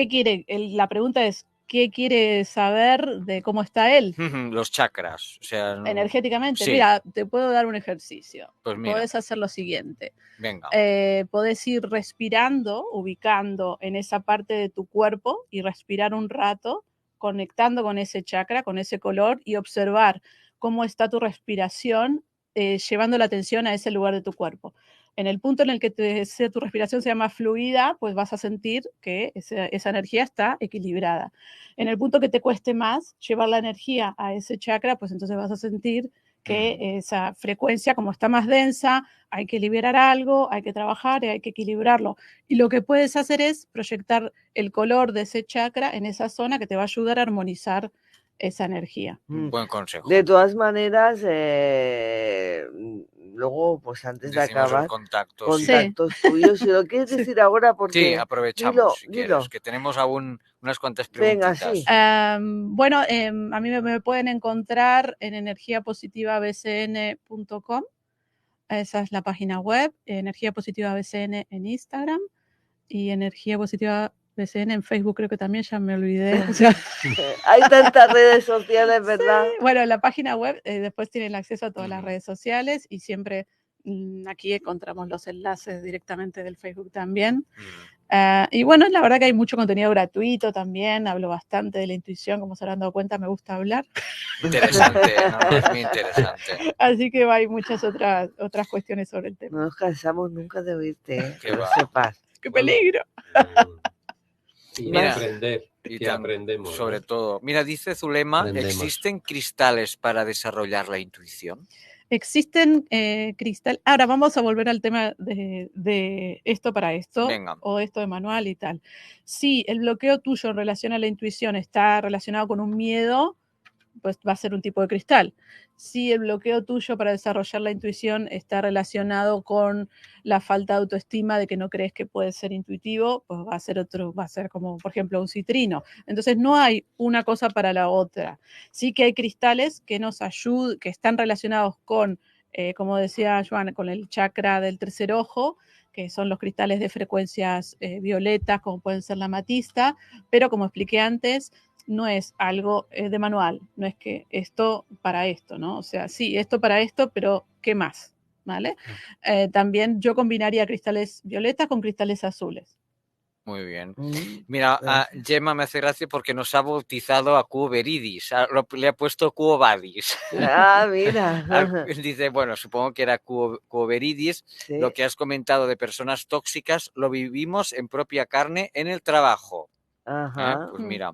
quiere? La pregunta es, ¿qué quiere saber de cómo está él? Los chakras, o sea, Energéticamente. Sí. Mira, te puedo dar un ejercicio. Pues mira. Podés hacer lo siguiente. Venga. Podés ir respirando, ubicando en esa parte de tu cuerpo y respirar un rato, conectando con ese chakra, con ese color y observar cómo está tu respiración, llevando la atención a ese lugar de tu cuerpo. En el punto en el que tu respiración sea más fluida, pues vas a sentir que esa energía está equilibrada. En el punto que te cueste más llevar la energía a ese chakra, pues entonces vas a sentir que esa frecuencia, como está más densa, hay que liberar algo, hay que trabajar y hay que equilibrarlo. Y lo que puedes hacer es proyectar el color de ese chakra en esa zona que te va a ayudar a armonizar esa energía. Buen consejo. De todas maneras, luego, pues antes de acabar, contactos tuyos. Si lo quieres decir ahora, porque... Sí, aprovechamos, si dilo. quieres, que tenemos aún unas cuantas Venga, preguntitas. sí. Bueno, a mí me pueden encontrar en energiapositivabcn.com. Esa es la página web, Energía Positiva BCN en Instagram y Energía Positiva BCN en Facebook, creo que también, ya me olvidé. O sea, hay tantas redes sociales, ¿verdad? Sí. Bueno, la página web después tienen acceso a todas las redes sociales y siempre aquí encontramos los enlaces directamente del Facebook también. Y bueno, la verdad que hay mucho contenido gratuito también, hablo bastante de la intuición, como se habrán dado cuenta, me gusta hablar. Interesante, es muy interesante. Así que hay muchas otras cuestiones sobre el tema. No nos cansamos nunca de oírte, Qué que lo va. sepas. ¡Qué peligro! Y Mira, aprender, que aprendemos. Sobre ¿no? todo. Mira, dice Zulema, Aprendemos. ¿existen cristales para desarrollar la intuición? Existen cristales. Ahora vamos a volver al tema de esto para esto. Venga. O esto de manual y tal. Si el bloqueo tuyo en relación a la intuición está relacionado con un miedo, pues va a ser un tipo de cristal. Si el bloqueo tuyo para desarrollar la intuición está relacionado con la falta de autoestima, de que no crees que puedes ser intuitivo, pues va a ser otro, va a ser como, por ejemplo, un citrino. Entonces no hay una cosa para la otra. Sí que hay cristales que nos ayudan, que están relacionados con, como decía Joan, con el chakra del tercer ojo, que son los cristales de frecuencias violetas, como pueden ser la amatista, pero como expliqué antes, no es algo de manual, no es que esto para esto, ¿no? O sea, sí, esto para esto, pero ¿qué más? ¿Vale? También yo combinaría cristales violetas con cristales azules. Muy bien. Mm, Mira, gracias. Gemma me hace gracia porque nos ha bautizado a Quo Veridis, le ha puesto Quo Vadis. Mira. Dice, bueno, supongo que era Quo Veridis. Sí. Lo que has comentado de personas tóxicas lo vivimos en propia carne en el trabajo. Ajá. Pues mira,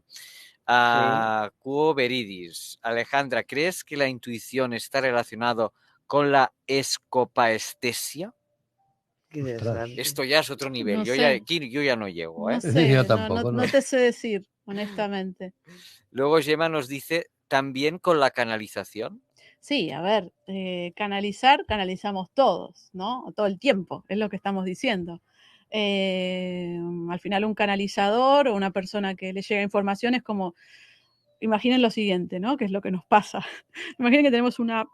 Sí. Quo Veridis. Alejandra, ¿crees que la intuición está relacionado con la escopaestesia? Qué Ostras. interesante. Esto ya es otro nivel. No Yo sé. ya no llego, ¿eh? No sé, Yo no, tampoco, no no. te sé decir, honestamente. Luego Gemma nos dice también con la canalización. Sí, a ver, canalizamos todos, ¿no? Todo el tiempo, es lo que estamos diciendo. Al final un canalizador o una persona que le llega información es como, imaginen lo siguiente, ¿no? Que es lo que nos pasa. Imaginen que tenemos una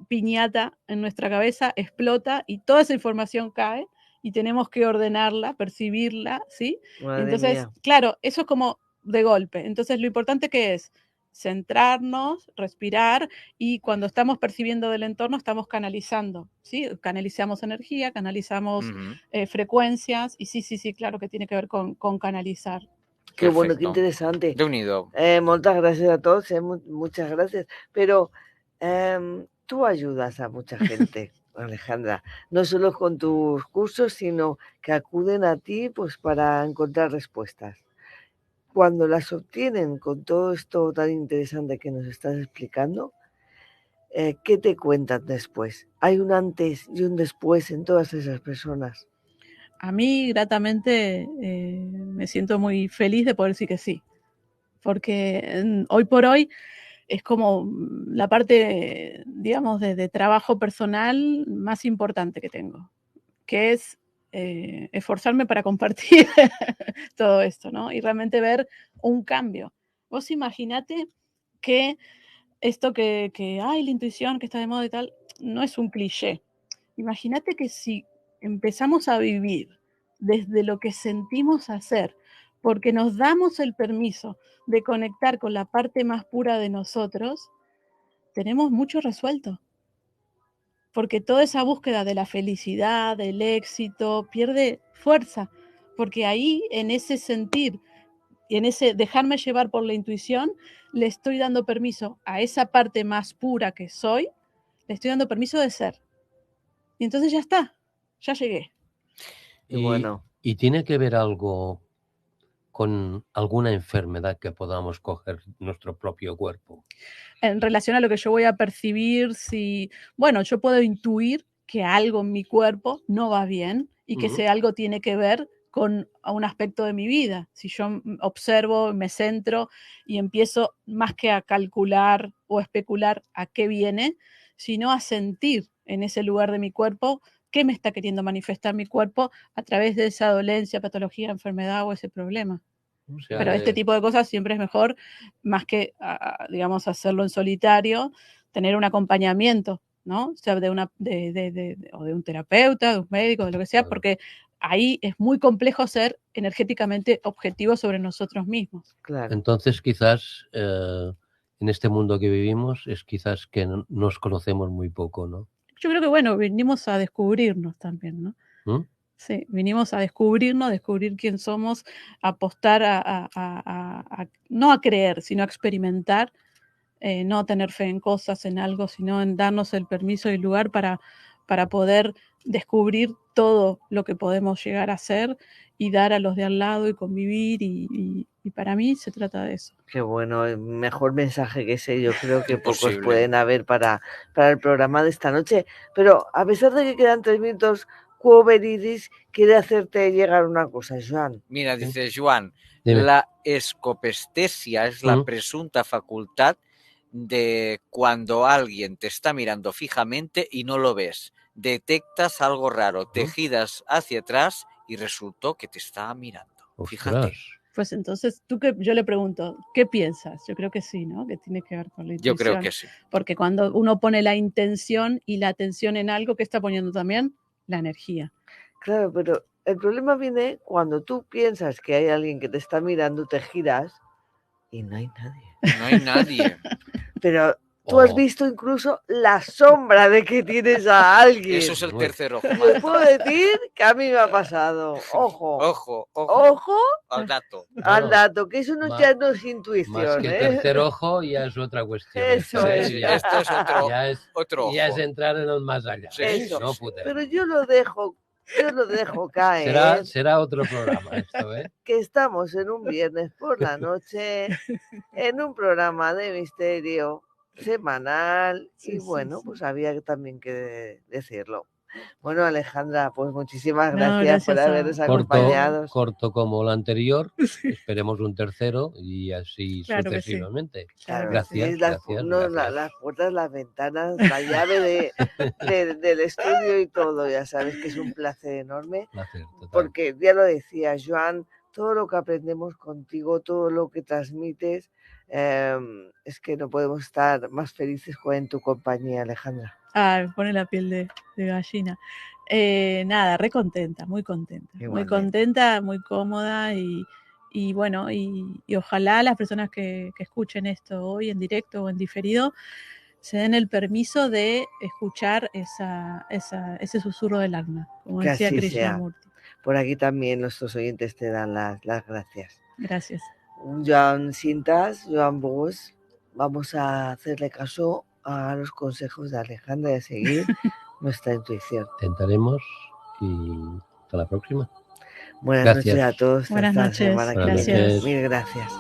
piñata en nuestra cabeza, explota y toda esa información cae y tenemos que ordenarla, percibirla, ¿sí? Madre Entonces, mía. claro, eso es como de golpe. Entonces, lo importante que es centrarnos, respirar y cuando estamos percibiendo del entorno estamos canalizando, ¿sí? Canalizamos energía, canalizamos frecuencias y sí, claro que tiene que ver con canalizar. Qué bueno, qué Perfecto. interesante. Déu-n'hi-do. Moltes gràcies a tots, muchas gracias. Pero tú ayudas a mucha gente, Alejandra, no solo con tus cursos, sino que acuden a ti pues para encontrar respuestas. Cuando las obtienen con todo esto tan interesante que nos estás explicando, ¿qué te cuentan después? ¿Hay un antes y un después en todas esas personas? A mí, gratamente, me siento muy feliz de poder decir que sí, porque hoy por hoy es como la parte, digamos, de trabajo personal más importante que tengo, que es esforzarme para compartir todo esto, ¿no? Y realmente ver un cambio. Vos imaginate que esto ay, la intuición que está de moda y tal, no es un cliché. Imagínate que si empezamos a vivir desde lo que sentimos hacer, porque nos damos el permiso de conectar con la parte más pura de nosotros, tenemos mucho resuelto. Porque toda esa búsqueda de la felicidad, del éxito, pierde fuerza. Porque ahí, en ese sentir y en ese dejarme llevar por la intuición, le estoy dando permiso a esa parte más pura que soy, le estoy dando permiso de ser. Y entonces ya está, ya llegué. Y bueno. ¿Y tiene que ver algo con alguna enfermedad que podamos coger nuestro propio cuerpo? En relación a lo que yo voy a percibir, bueno, yo puedo intuir que algo en mi cuerpo no va bien y que ese algo tiene que ver con un aspecto de mi vida. Si yo observo, me centro y empiezo más que a calcular o especular a qué viene, sino a sentir en ese lugar de mi cuerpo qué me está queriendo manifestar mi cuerpo a través de esa dolencia, patología, enfermedad o ese problema. O sea, Pero este tipo de cosas siempre es mejor, más que, digamos, hacerlo en solitario, tener un acompañamiento, ¿no? O sea, o de un terapeuta, de un médico, de lo que sea, porque ahí es muy complejo ser energéticamente objetivos sobre nosotros mismos. Claro. Entonces, quizás en este mundo que vivimos es quizás que nos conocemos muy poco, ¿no? Yo creo que, bueno, vinimos a descubrirnos también, ¿no? Sí, vinimos a descubrirnos, descubrir quién somos, apostar no a creer, sino a experimentar, no a tener fe en cosas, en algo, sino en darnos el permiso y el lugar para poder descubrir todo lo que podemos llegar a ser y dar a los de al lado y convivir y para mí se trata de eso. Qué bueno, el mejor mensaje que ese yo creo que pocos Imposible. pueden haber para el programa de esta noche. Pero a pesar de que quedan 3 minutos, Quo Veridis quiere hacerte llegar una cosa, Joan. Mira, dice Joan, Dime. la escopestesia es la presunta facultad de cuando alguien te está mirando fijamente y no lo ves. Detectas algo raro, te giras hacia atrás y resultó que te estaba mirando. Fíjate. Ostras. Pues entonces, yo le pregunto, ¿qué piensas? Yo creo que sí, ¿no? Que tiene que ver con la Yo intuición. creo que sí. Porque cuando uno pone la intención y la atención en algo, ¿qué está poniendo también? La energía. Claro, pero el problema viene cuando tú piensas que hay alguien que te está mirando, te giras y no hay nadie. No hay nadie. Pero tú has Oh. visto incluso la sombra de que tienes a alguien. Eso es el Bueno. tercer ojo. Y os puedo decir que a mí me ha pasado. Ojo, Ojo, ojo. ojo Al dato. al No, dato, que eso ya no es Más intuición, que ¿eh? tercer ojo ya es otra cuestión. Eso esto, es. Sí, Ya, esto es otro, ya es, otro ya es ojo. entrar en el más allá. Sí, ¿eh? Eso. No sí. podemos. Pero yo lo dejo caer. Será otro programa esto, ¿eh? Que estamos en un viernes por la noche, en un programa de misterio semanal, Sí, y sí, bueno, sí. pues había también que decirlo. Bueno, Alejandra, pues muchísimas No, gracias por gracias a- habernos Corto. acompañado. Corto como el anterior, Sí, esperemos un tercero y así Claro que sí. sucesivamente. claro Claro, que sí. Gracias, tenéis gracias. las puertas, las ventanas, la llave del estudio y todo. Ya sabes que es un placer enorme. Placer, total. Porque ya lo decía Joan, todo lo que aprendemos contigo, todo lo que transmites, es que no podemos estar más felices en tu compañía, Alejandra. Ah, me pone la piel de gallina. Nada, re contenta, muy contenta. Muy Igualmente. contenta, muy cómoda y bueno, y ojalá las personas que escuchen esto hoy en directo o en diferido se den el permiso de escuchar ese susurro del alma, como Que decía así sea. Krishnamurti. Por aquí también nuestros oyentes te dan las gracias. Gracias. Joan Cintas, Joan Bos, vamos a hacerle caso a los consejos de Alejandra de seguir nuestra intuición. Intentaremos y hasta la próxima. Buenas Gracias. noches a todos. Buenas Hasta la noches. semana que Buenas viene. noches. Mil gracias.